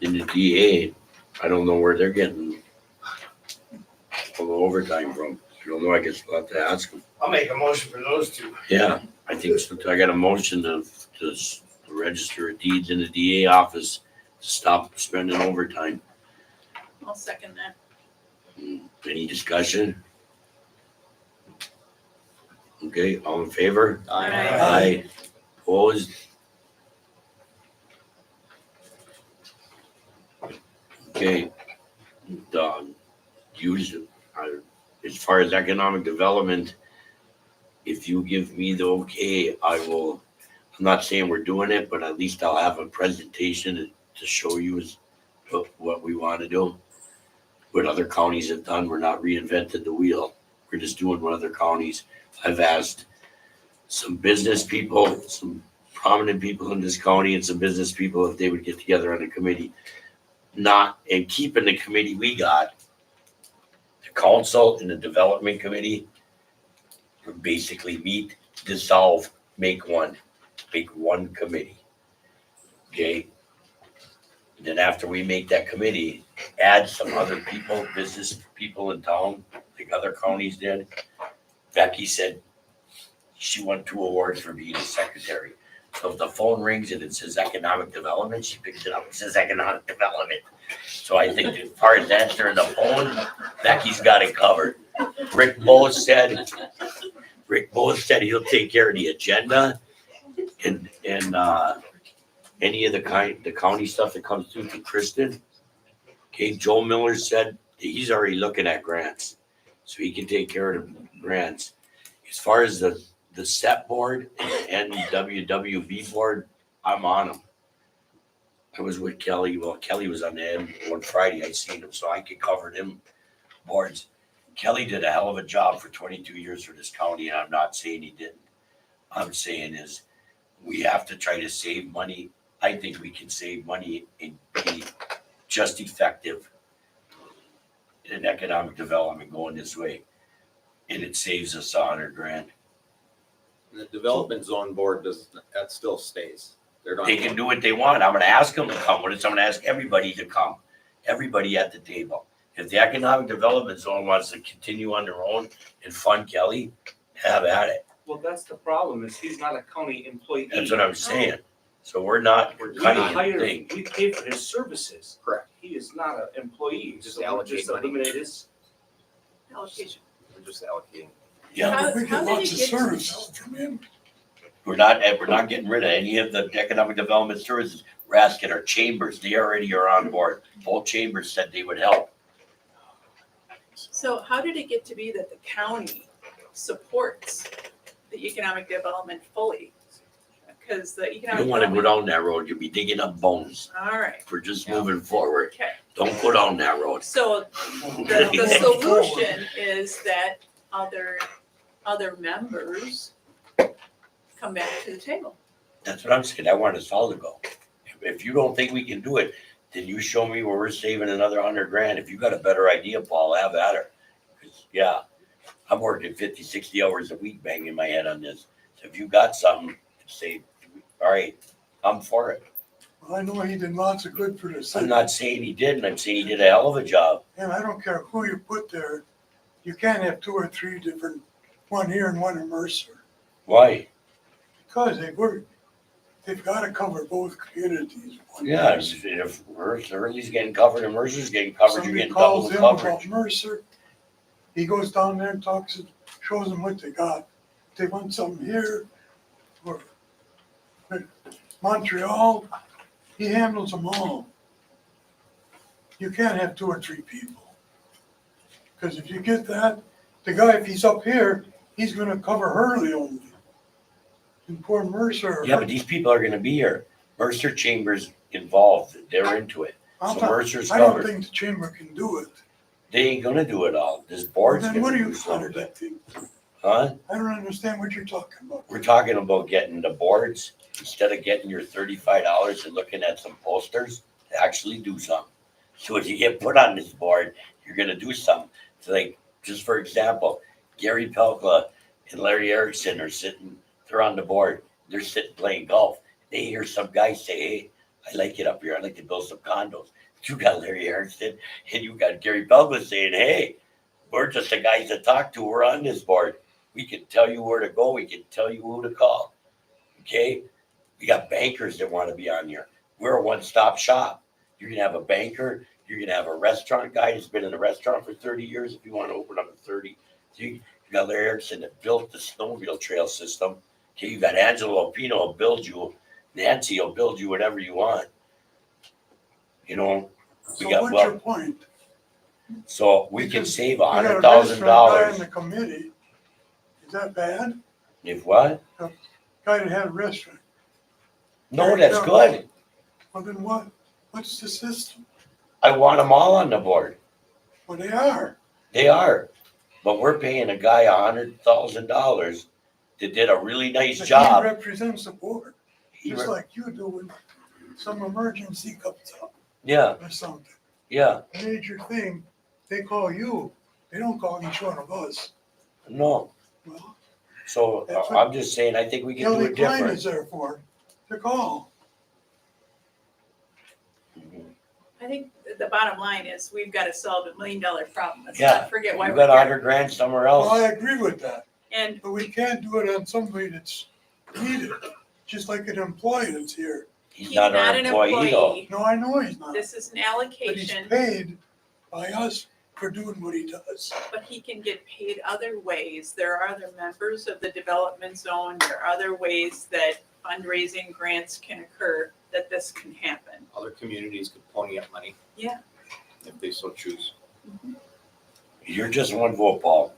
In the DA, I don't know where they're getting all the overtime from. I don't know, I guess we'll have to ask them. I'll make a motion for those two. Yeah, I think so. I got a motion to register of deeds in the DA office to stop spending overtime. I'll second that. Any discussion? Okay, all in favor? Aye. Opposed? Okay. As far as economic development, if you give me the okay, I will, I'm not saying we're doing it, but at least I'll have a presentation to show you what we want to do. What other counties have done, we're not reinventing the wheel. We're just doing what other counties. I've asked some business people, some prominent people in this county and some business people if they would get together on a committee. And keeping the committee we got, the council and the development committee would basically meet, dissolve, make one committee. Okay? And then after we make that committee, add some other people, business people in town, like other counties did. Becky said she won 2 awards for being a secretary. So if the phone rings and it says economic development, she picks it up and says economic development. So I think as far as answering the phone, Becky's got it covered. Rick Bose said he'll take care of the agenda and any of the county stuff that comes through to Kristen. Okay, Joe Miller said he's already looking at grants, so he can take care of the grants. As far as the SET board and NWWB board, I'm on them. I was with Kelly. Well, Kelly was on the end one Friday. I seen him, so I could cover them boards. Kelly did a hell of a job for 22 years for this county, and I'm not saying he didn't. I'm saying is we have to try to save money. I think we can save money and be just effective in economic development going this way. And it saves us $100,000. The development zone board that still stays. They can do what they want. I'm gonna ask them to come. I'm gonna ask everybody to come. Everybody at the table. If the economic development zone wants to continue on their own and fund Kelly, have at it. Well, that's the problem, is he's not a county employee. That's what I'm saying. So we're We cutting hire, things. we pay for his services. Correct. He is not an employee, Just so we're allocate just money. eliminate his. Allocation. We're just allocating. Yeah, We get lots of services from him. we're not getting rid of any of the economic development services. We're asking our chambers, they already are on board. Both chambers said they would help. So how did it get to be that the county supports the economic development fully? because the You economic. don't wanna go development- down that road, you'll be digging up bones. All right, We're just moving forward. okay. Don't go down that road. So the solution is that other members come back to the table. That's what I'm saying. I want us all to go. If you don't think we can do it, then you show me where we're saving another $100,000. If you got a better idea, Paul, have at her. 'Cause, yeah, I'm working 50, 60 hours a week banging my head on this. So if you got something, say, all right, I'm for it. I know he did lots of good for the city. I'm not saying he didn't. I'm saying he did a hell of a job. And I don't care who you put there, you can't have 2 or 3 different, one here and one in Mercer. Why? Because they've gotta cover both communities. Yeah, if Early's getting covered and Mercer's getting covered, you're Somebody getting double calls the him about coverage. Mercer, he goes down there and talks and shows them what they got. If they want something here, or Montreal, he handles them all. You can't have 2 or 3 people. Because if you get that, the guy, if he's up here, he's gonna cover Hurley only. And poor Mercer. Yeah, but these people are gonna be here. Mercer Chambers involved. They're into it. So Mercer's I don't covered. think the chamber can do it. They ain't gonna do it all. This board's Then what gonna are do you some under of it. that thing? Huh? I don't understand what you're talking about. We're talking about getting the boards, instead of getting your $35 and looking at some posters, to actually do something. So if you get put on this board, you're gonna do something. So like, just for example, Gary Pelkla and Larry Erickson are sitting, they're on the board, they're sitting playing golf. They hear some guy say, hey, I like it up here, I'd like to build some condos. But you got Larry Erickson and you got Gary Pelkla saying, hey, we're just the guys to talk to, we're on this board. We can tell you where to go, we can tell you who to call. Okay? We got bankers that want to be on here. We're a one-stop shop. You're gonna have a banker, you're gonna have a restaurant guy that's been in a restaurant for 30 years if you want to open up a 30. So you got Larry Erickson that built the snowmobile trail system. Okay, you got Angelo Alpino will build you, Nancy will build you whatever you want. You know, we So got what's well, your point? so we can save You got a $100,000. restaurant guy in the committee. Is that bad? If what? Guy that had a restaurant. No, that's good. Well, then what? What's the system? I want them all on the board. Well, they are. They are, but we're paying a guy $100,000 that did a really nice But he job. represents the board, He just re- like you do when some emergency comes up Yeah, or something. yeah, Major thing, they call you. They don't call each one of us. no. Well, So That's what I'm just saying, I think we can do Kelly it Klein different. is there for, to call. I think the bottom line is we've got to solve $1 million problem. Let's Yeah, not forget why you we're got here. $100,000 somewhere Well, I else. agree with that, And but we can't do it on somebody that's needed, just like an employee that's here. He's he's not not our an employee though. employee. No, I know he's not, This is an but he's allocation, paid by us for doing what he does. but he can get paid other ways. There are other members of the development zone. There are other ways that fundraising grants can occur, that this can happen. Other communities could pony up money. Yeah. If they so choose. You're just one vote, Paul,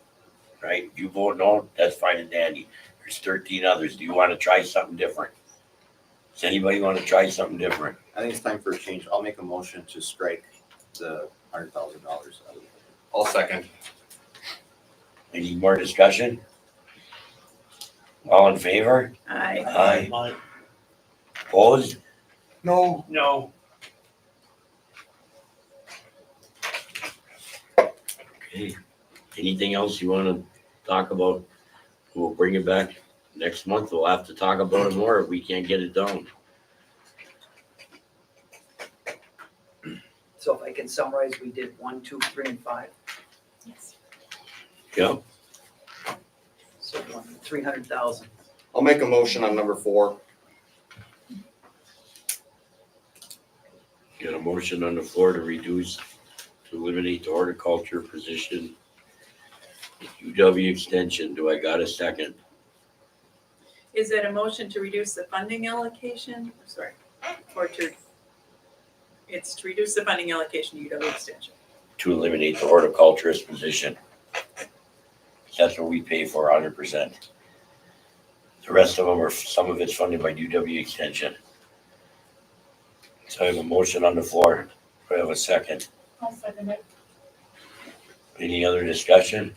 right? If you vote no, that's fine and dandy. There's 13 others. Do you want to try something different? Does anybody want to try something different? I think it's time for a change. I'll make a motion to strike the $100,000 out of it. I'll second. Any more discussion? All in favor? I, Aye. Opposed? No, No, Okay. Anything else you want to talk about? We'll bring it back next month. We'll have to talk about it more if we can't get it done. So if I can summarize, we did 1, 2, 3, and 5. Yes. Yep. So 300,000. I'll make a motion on number 4. Got a motion on the floor to eliminate the horticulture position. UW extension. Do I got a second? is it a motion to reduce the funding allocation? Sorry, or to, it's to reduce the funding allocation to UW Extension. To eliminate the horticulturist position. That's what we pay for 100%. The The rest of them are, some of it's funded by UW Extension. So I have a motion on the floor. Do I have a second? I'll second it. Any other discussion?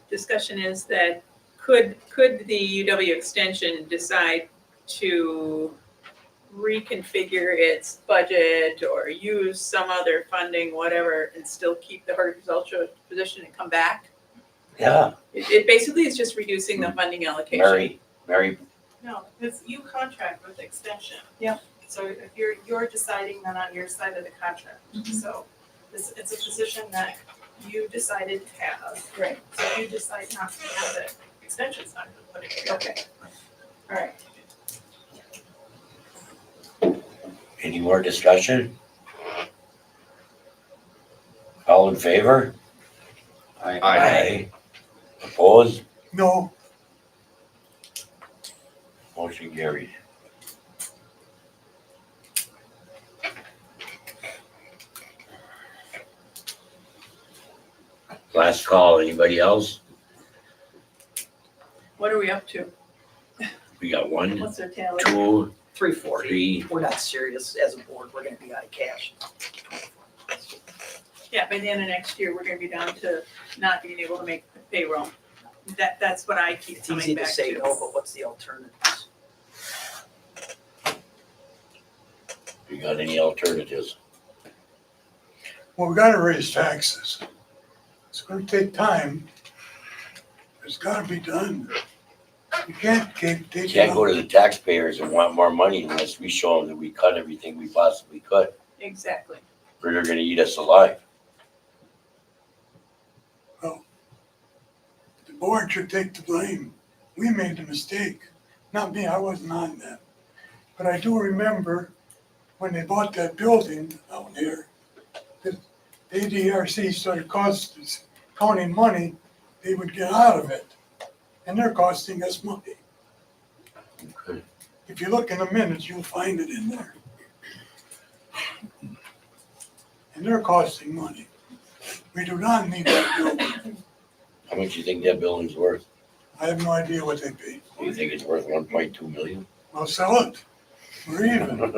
Discussion is that could the UW Extension decide to reconfigure its budget or use some other funding, whatever, and still keep the horticultural position and come back? Yeah, It basically is just reducing the funding allocation. Mary, No, because you contract with Extension. Yeah. So if you're deciding then on your side of the contract. So it's a position that you decided to have. Right. So if you decide not to have it, Extension's not gonna put it together. Okay. All right. any more discussion? All in favor? Aye. Opposed? No, Motion carried. Last call, anybody else? What are we up to? We got one, What's our tally? 2, 340. 3. We're not serious as a board, we're gonna be out of cash. Yeah, by the end of next year, we're gonna be down to not being able to make payroll. That's what I keep It's coming easy back to say to. no, but what's the alternatives? You got any alternatives? well, we gotta raise taxes. It's gonna take time. It's gotta be done. You can't keep You taking. can't go to the taxpayers and want more money unless we show them that we cut everything we possibly could, Exactly. or they're gonna eat us alive. The board should take the blame. We made the mistake. Not me, I wasn't on that. But I do remember when they bought that building out here, that ADRC started costing counting money they would get out of it. And they're costing us money. Okay. If you look in the minutes, you'll find it in there. And they're costing money. We do not need that building. How much do you think that building's worth? I have no idea what they paid. Do you think it's worth 1.2 million? Well, sell it. We're even.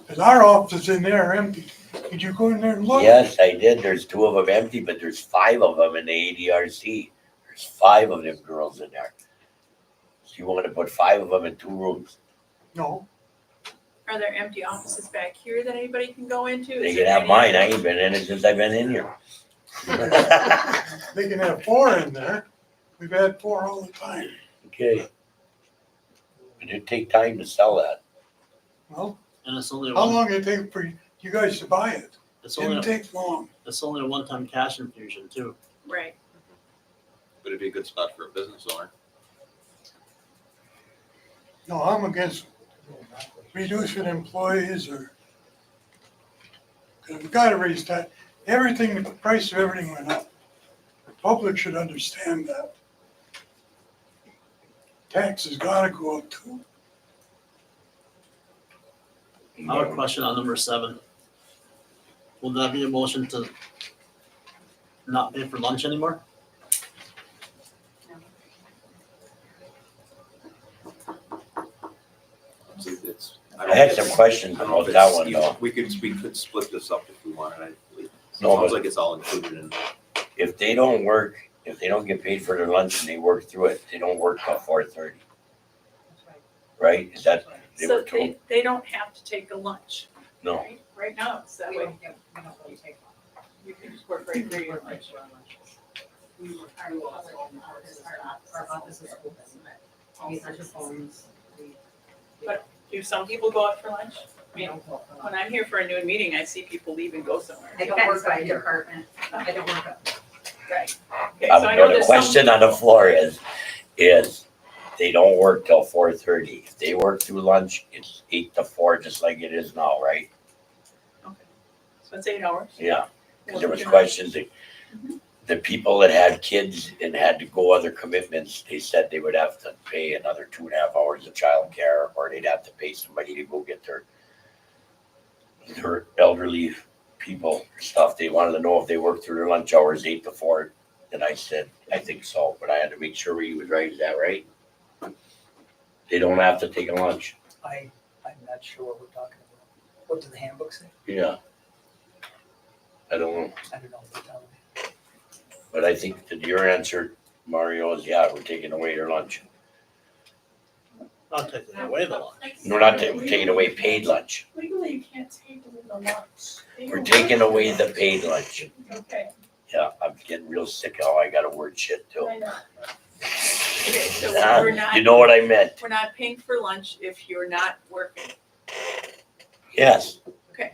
Cause our offices in there are empty. Did you go in there and look? Yes, I did. There's 2 of them empty, but there's 5 of them in the ADRC. There's 5 of them girls in there. So you want to put 5 of them in 2 rooms? No, Are there empty offices back here that anybody can go into? They Is can there have any- mine. I ain't been in it since I've been in here. they can have 4 in there. We've had 4 all the time. Okay. It'd take time to sell that. Well, And it's only how one, long did it take for you guys to buy it? it's Didn't only, take long. it's only a one-time cash infusion too. Right. But it'd be a good spot for a business owner. No, I'm against reducing employees or. Cause we gotta raise that. Everything, the price of everything went up. The public should understand that. Taxes gotta go up too. I have a question on number 7. Will that be a motion to not pay for lunch anymore? I had some questions I don't know about if that it's one even- though. we could split this up if we wanted, I believe. It No, sounds but- like it's all included in. If they don't work, if they don't get paid for their lunch and they work through it, they don't work till 4:30. Right? Is that, they So were told? they don't have to take a lunch. No. Right? Right now, it's that way. You can just work right through your lunch. Our office is open. We answer phones. Do some people go out for lunch? I mean, when I'm here for a noon meeting, I see people leave and go somewhere. I don't work by department. I don't work up. Right. Okay, so I know The there's some. question on the floor is they don't work till 4:30. If they work through lunch, it's 8 to 4, just like it is now, right? So it's 8 hours. Yeah, because there was questions that the people that had kids and had to go other commitments, they said they would have to pay another 2.5 hours of childcare, or they'd have to pay somebody to go get their elderly people stuff. They wanted to know if they worked through their lunch hours, 8 to 4, And I said, I think so, but I had to make sure he was right. Is that right? They don't have to take a lunch. I'm not sure what we're talking about. What does the handbook say? Yeah. I don't know, I don't know what they're telling me. but I think that your answer, Mario, is yeah, we're taking away your lunch. Not taking away the lunch. We're not we're taking away paid lunch. Legally, you can't take away the lunch. We're taking away the paid lunch. Okay, Yeah, I'm getting real sick of how I gotta word shit too. I know. Okay, so Ah, we're not. you know what I meant? We're not paying for lunch if you're not working. Yes, Okay.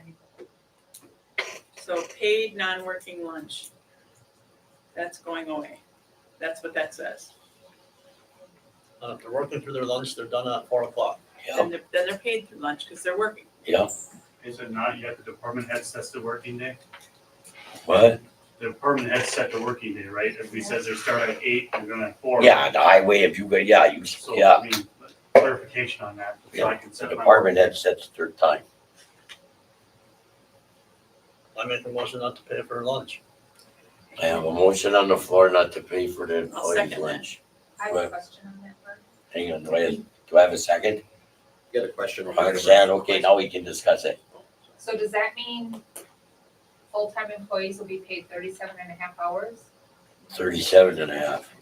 So paid non-working lunch. That's going away. That's what that says. If they're working through their lunch, they're done at 4:00. Then they're paid through lunch because they're working. yeah. Is it not yet the department head sets the working day? What? The department head set the working day, right? If we says they start at 8, they're gonna at 4. Yeah, the highway, if you go, yeah, you, So, yeah, I mean, clarification on that, so I yeah. can The set my. department head sets their time. I make a motion not to pay for lunch. I have a motion on the floor not to pay for the I'll employee's second that. lunch. I have Right. a question on that part. Hang on, do I have a second? Get a question. Roxanne, okay, now we can discuss it. So does that mean full-time employees will be paid 37.5 hours? 37 and a half.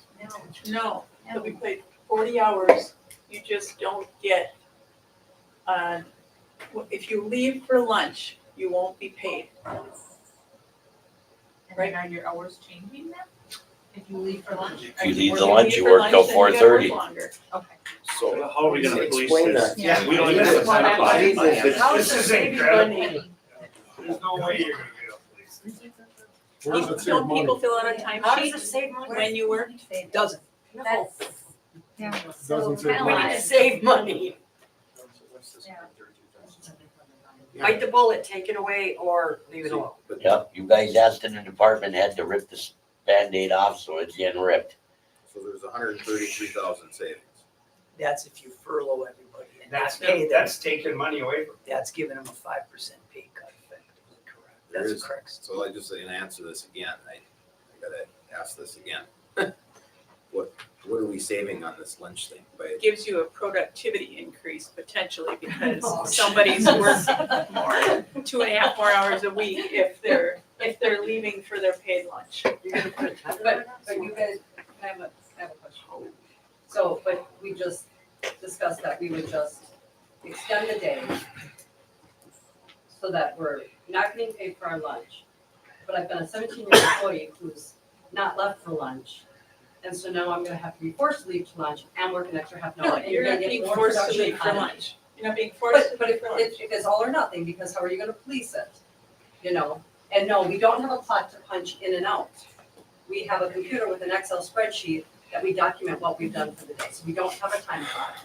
No, they'll be paid 40 hours. You just don't get, if you leave for lunch, you won't be paid. And then are your hours changing then? If you leave for lunch? If you leave Or the if lunch, leave you for work lunch, till then you gotta work 4:30. longer. Okay. So How are we gonna police explain this? that. Yeah. We don't even have a time Well, clock. How This is incredible. There's no way you're gonna be able to police it. Where does it save Don't money? people fill out a time How does sheet it save money? when you work? It doesn't. No. Yeah. Doesn't save We money. need to save money. Bite the bullet, take it away, or leave it alone. Yep, you guys asked in the department head to rip this Band-Aid off, so it's getting ripped. So there's 133,000 savings. That's if you furlough everybody and not That's, pay them. that's taking money away from. That's giving them a 5% pay cut effectively, correct? There That's is- correct. So I just say, and answer this again, I gotta ask this again. What are we saving on this lunch thing? By Gives you a productivity increase potentially because Oh, somebody's working more, 2.5 more hours a week if they're leaving for their paid lunch. But you guys, I have a question. So, but we just discussed that we would just extend the day so that we're not getting paid for our lunch. But I've been a 17-year employee who's not left for lunch. And so now I'm gonna have to be forced to leave to lunch and work an extra half an hour. No, and you're gonna not get being more forced to production leave for out of it. lunch. You're not being forced to But leave if for lunch. it's all or nothing, because how are you gonna police it? You know, and no, we don't have a clock to punch in and out. We have a computer with an Excel spreadsheet that we document what we've done for the day, so we don't have a time clock.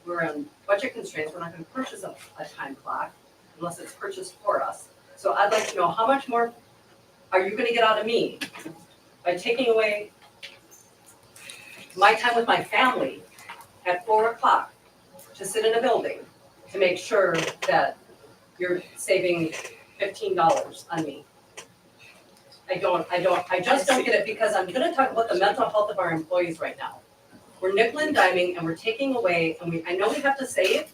We're on budget constraints, we're not gonna purchase a time clock unless it's purchased for us. So I'd like to know, how much more are you gonna get out of me by taking away my time with my family at 4:00 to sit in a building to make sure that you're saving $15 on me? I just don't get it, because I'm gonna talk about the mental health of our employees right now. We're nickel and diming and we're taking away, and I know we have to save.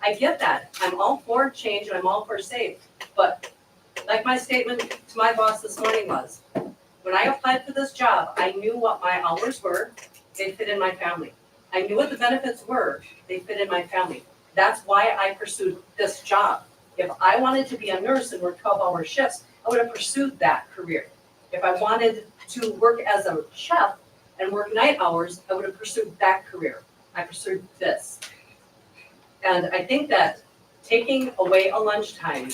I get that. I'm all for change and I'm all for save. But like my statement to my boss this morning was, when I applied for this job, I knew what my hours were. They fit in my family. I knew what the benefits were. They fit in my family. That's why I pursued this job. If I wanted to be a nurse and work 12-hour shifts, I would have pursued that career. If I wanted to work as a chef and work night hours, I would have pursued that career. I pursued this. And I think that taking away a lunchtime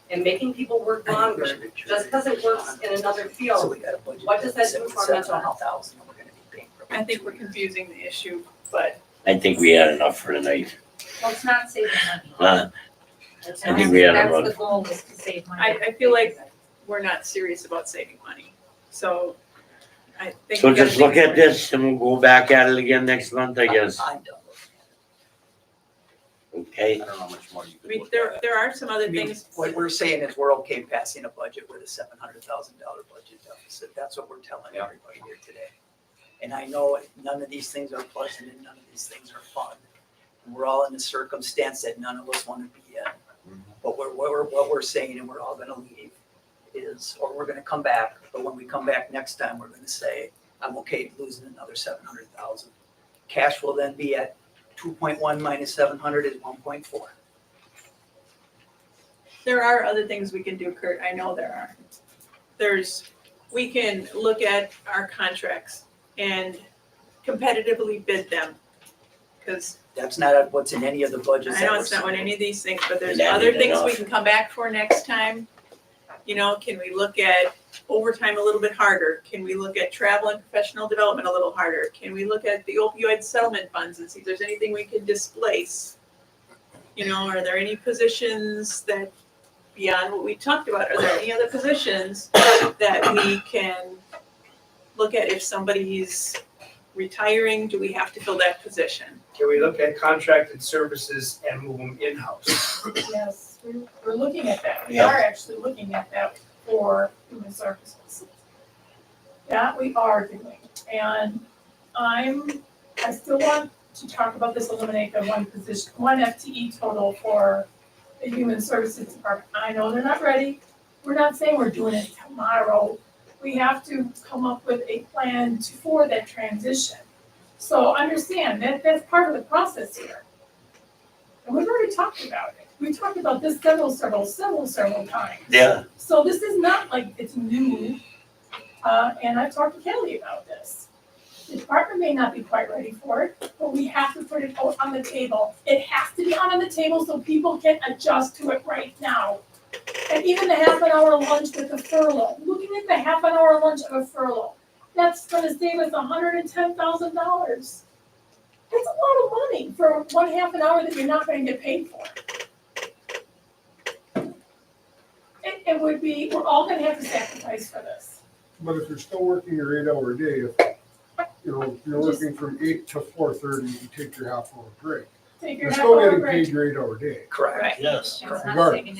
and making people work longer, just because it works in another So field, we got a budget. what does that do for our mental health? $77,000 we're gonna be paying for. I think we're confusing the issue, but I think we had enough for tonight. Well, it's not saving money. I think we had That's enough. the goal, is to save money. I feel like we're not serious about saving money. So I think. So we gotta just look think at this and we'll go back at it again next month, I guess. I'm done. Okay, I don't know how much more you I could mean, look there, at. there are some other I mean, things. what we're saying is we're okay passing a budget with a $700,000 budget deficit. That's what we're telling Yeah. everybody here today. And I know none of these things are pleasant and none of these things are fun. And we're all in a circumstance that none of us want to be in. But what we're saying, and we're all gonna leave, is, or we're gonna come back, but when we come back next time, we're gonna say, I'm okay losing another 700,000. Cash will then be at 2.1 minus 700 is 1.4. There are other things we can do, Kurt, I know there are. We can look at our contracts and competitively bid them. Cause That's not what's in any of the budgets. I that know we're it's not on submitting. any of these things, but there's Yeah, other they things don't. we can come back for next time. You know, can we look at overtime a little bit harder? Can we look at travel and professional development a little harder? Can we look at the opioid settlement funds and see if there's anything we can displace? You know, are there any positions that, beyond what we talked about, are there any other positions that we can look at if somebody's retiring, do we have to fill that position? Can we look at contracted services and move them in-house? Yes, we're looking at that. We are actually looking at that for human services. That we are doing. And I still want to talk about this, eliminate the one position, one FTE total for the human services department. I know they're not ready. We're not saying we're doing it tomorrow. We have to come up with a plan for that transition. So understand that that's part of the process here. And we've already talked about it. We talked about this several times. yeah, So this is not like it's new. And I talked to Kelly about this. The department may not be quite ready for it, but we have to put it out on the table. It has to be out on the table so people can adjust to it right now. And even the half an hour lunch with the furlough, looking at the half an hour lunch of a furlough, that's gonna save us $110,000. That's a lot of money for one half an hour that you're not gonna get paid for. It would be, we're all gonna have to sacrifice for this. But if you're still working your 8-hour day, if you're working from 8 to 4:30, you take your half hour break. Take You're your half still hour getting break. paid your 8-hour day. Correct. Yes. Regardless. I mean,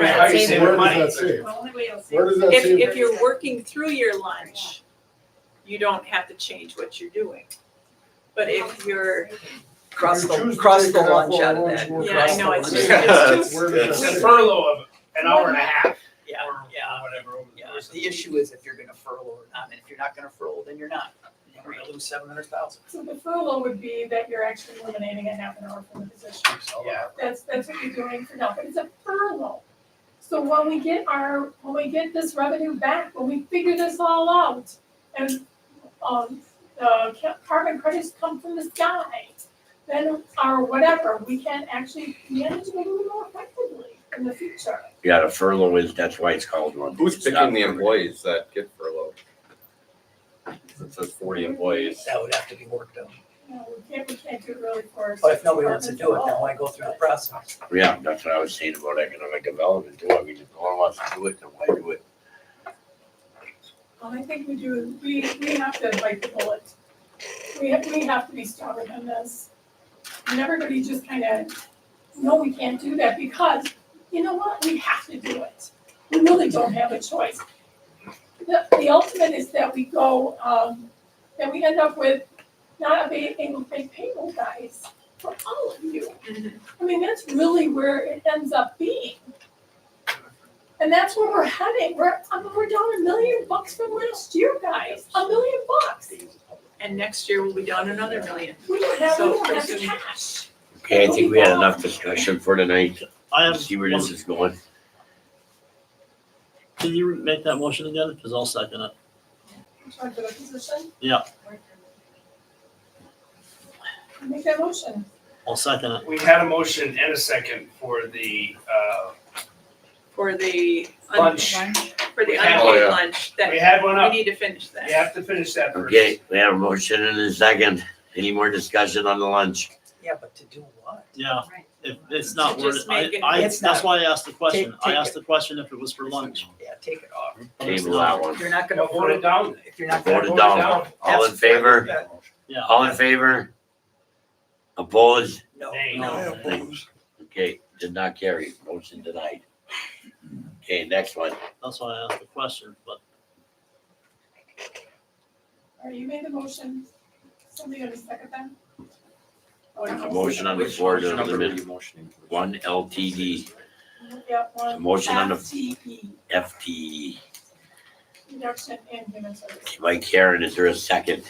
how you saving Where money? does that save? The only way it'll save. Where does that If, save? if you're working through your lunch, you don't have to change what you're doing. But if you're, Cross You choose the, to cross take the a half lunch hour out of lunch that. or yeah, Cross I the know, lunch. it's just, Yeah. it's too, Where does that The save? furlough of an hour and a half. Yeah, yeah. Whatever. Yeah, the issue is if you're gonna furlough or not, and if you're not gonna furlough, then you're not. And we're gonna lose 700,000. So the furlough would be that you're actually eliminating a half an hour from the position. Yeah. That's what you're doing for now, but it's a furlough. So when we get this revenue back, when we figure this all out, and, carbon credits come from the sky, then, or whatever, we can actually manage it a little more effectively in the future. yeah, the furlough is, that's why it's called one. Who's It's not picking the permanent. employees that get furloughed? It says 40 employees. That would have to be worked out. No, we can't do it really for. But if nobody wants to do it, then why go through the process? Yeah, that's what I was saying about economic development too. I mean, if no one wants to do it, then why do it? Well, I think we do, we have to bite the bullet. We have to be stronger than this. And everybody just kind of, no, we can't do that because, you know what, we have to do it. We really don't have a choice. The ultimate is that we go, that we end up with not being able to pay payroll guys for all of you. I mean, that's really where it ends up being. And that's where we're heading. We're down $1 million from last year, guys. $1 million. and next year we'll be down another million. We don't have So, cash. Okay, I think we had enough discussion for tonight. I have, See where this is going. can you make that motion again? Because I'll second it. Try for the position. Yeah. Make that motion. I'll second it. We had a motion and a second for the lunch. For the We had- unpaid yeah. lunch, that, We had one we up. need to finish that. You have to finish that first. Okay, we have a motion and a second. Any more discussion on the lunch? Yeah, but to do what? Yeah, if it's not So worded, just make it- It's that's not- why I asked the question. Take I asked it. the question if it was for lunch. Yeah, take it off. Table that one. If you're not gonna No, vote it down. if you're not gonna Voted vote down. it down. All in that's- favor? that- Yeah. All in favor? Opposed? No. Nay. No. Thanks. Okay, did not carry, motion denied. Okay, next one. That's why I asked the question, but Are you made the motion? Somebody gonna second them? Or There's a no? motion on the floor to Number are you limit motioning? one LTD, Yep, one. Motion on the- FTE, FTE. reduction in human services. By Karen, is there a second?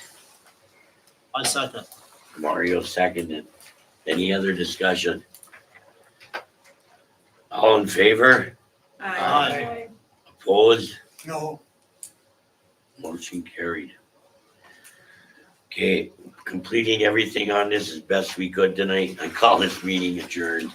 I second. Mario seconded. Any other discussion? All in favor? Aye. Opposed? No. Motion carried. Okay, completing everything on this as best we could tonight. I call this meeting adjourned.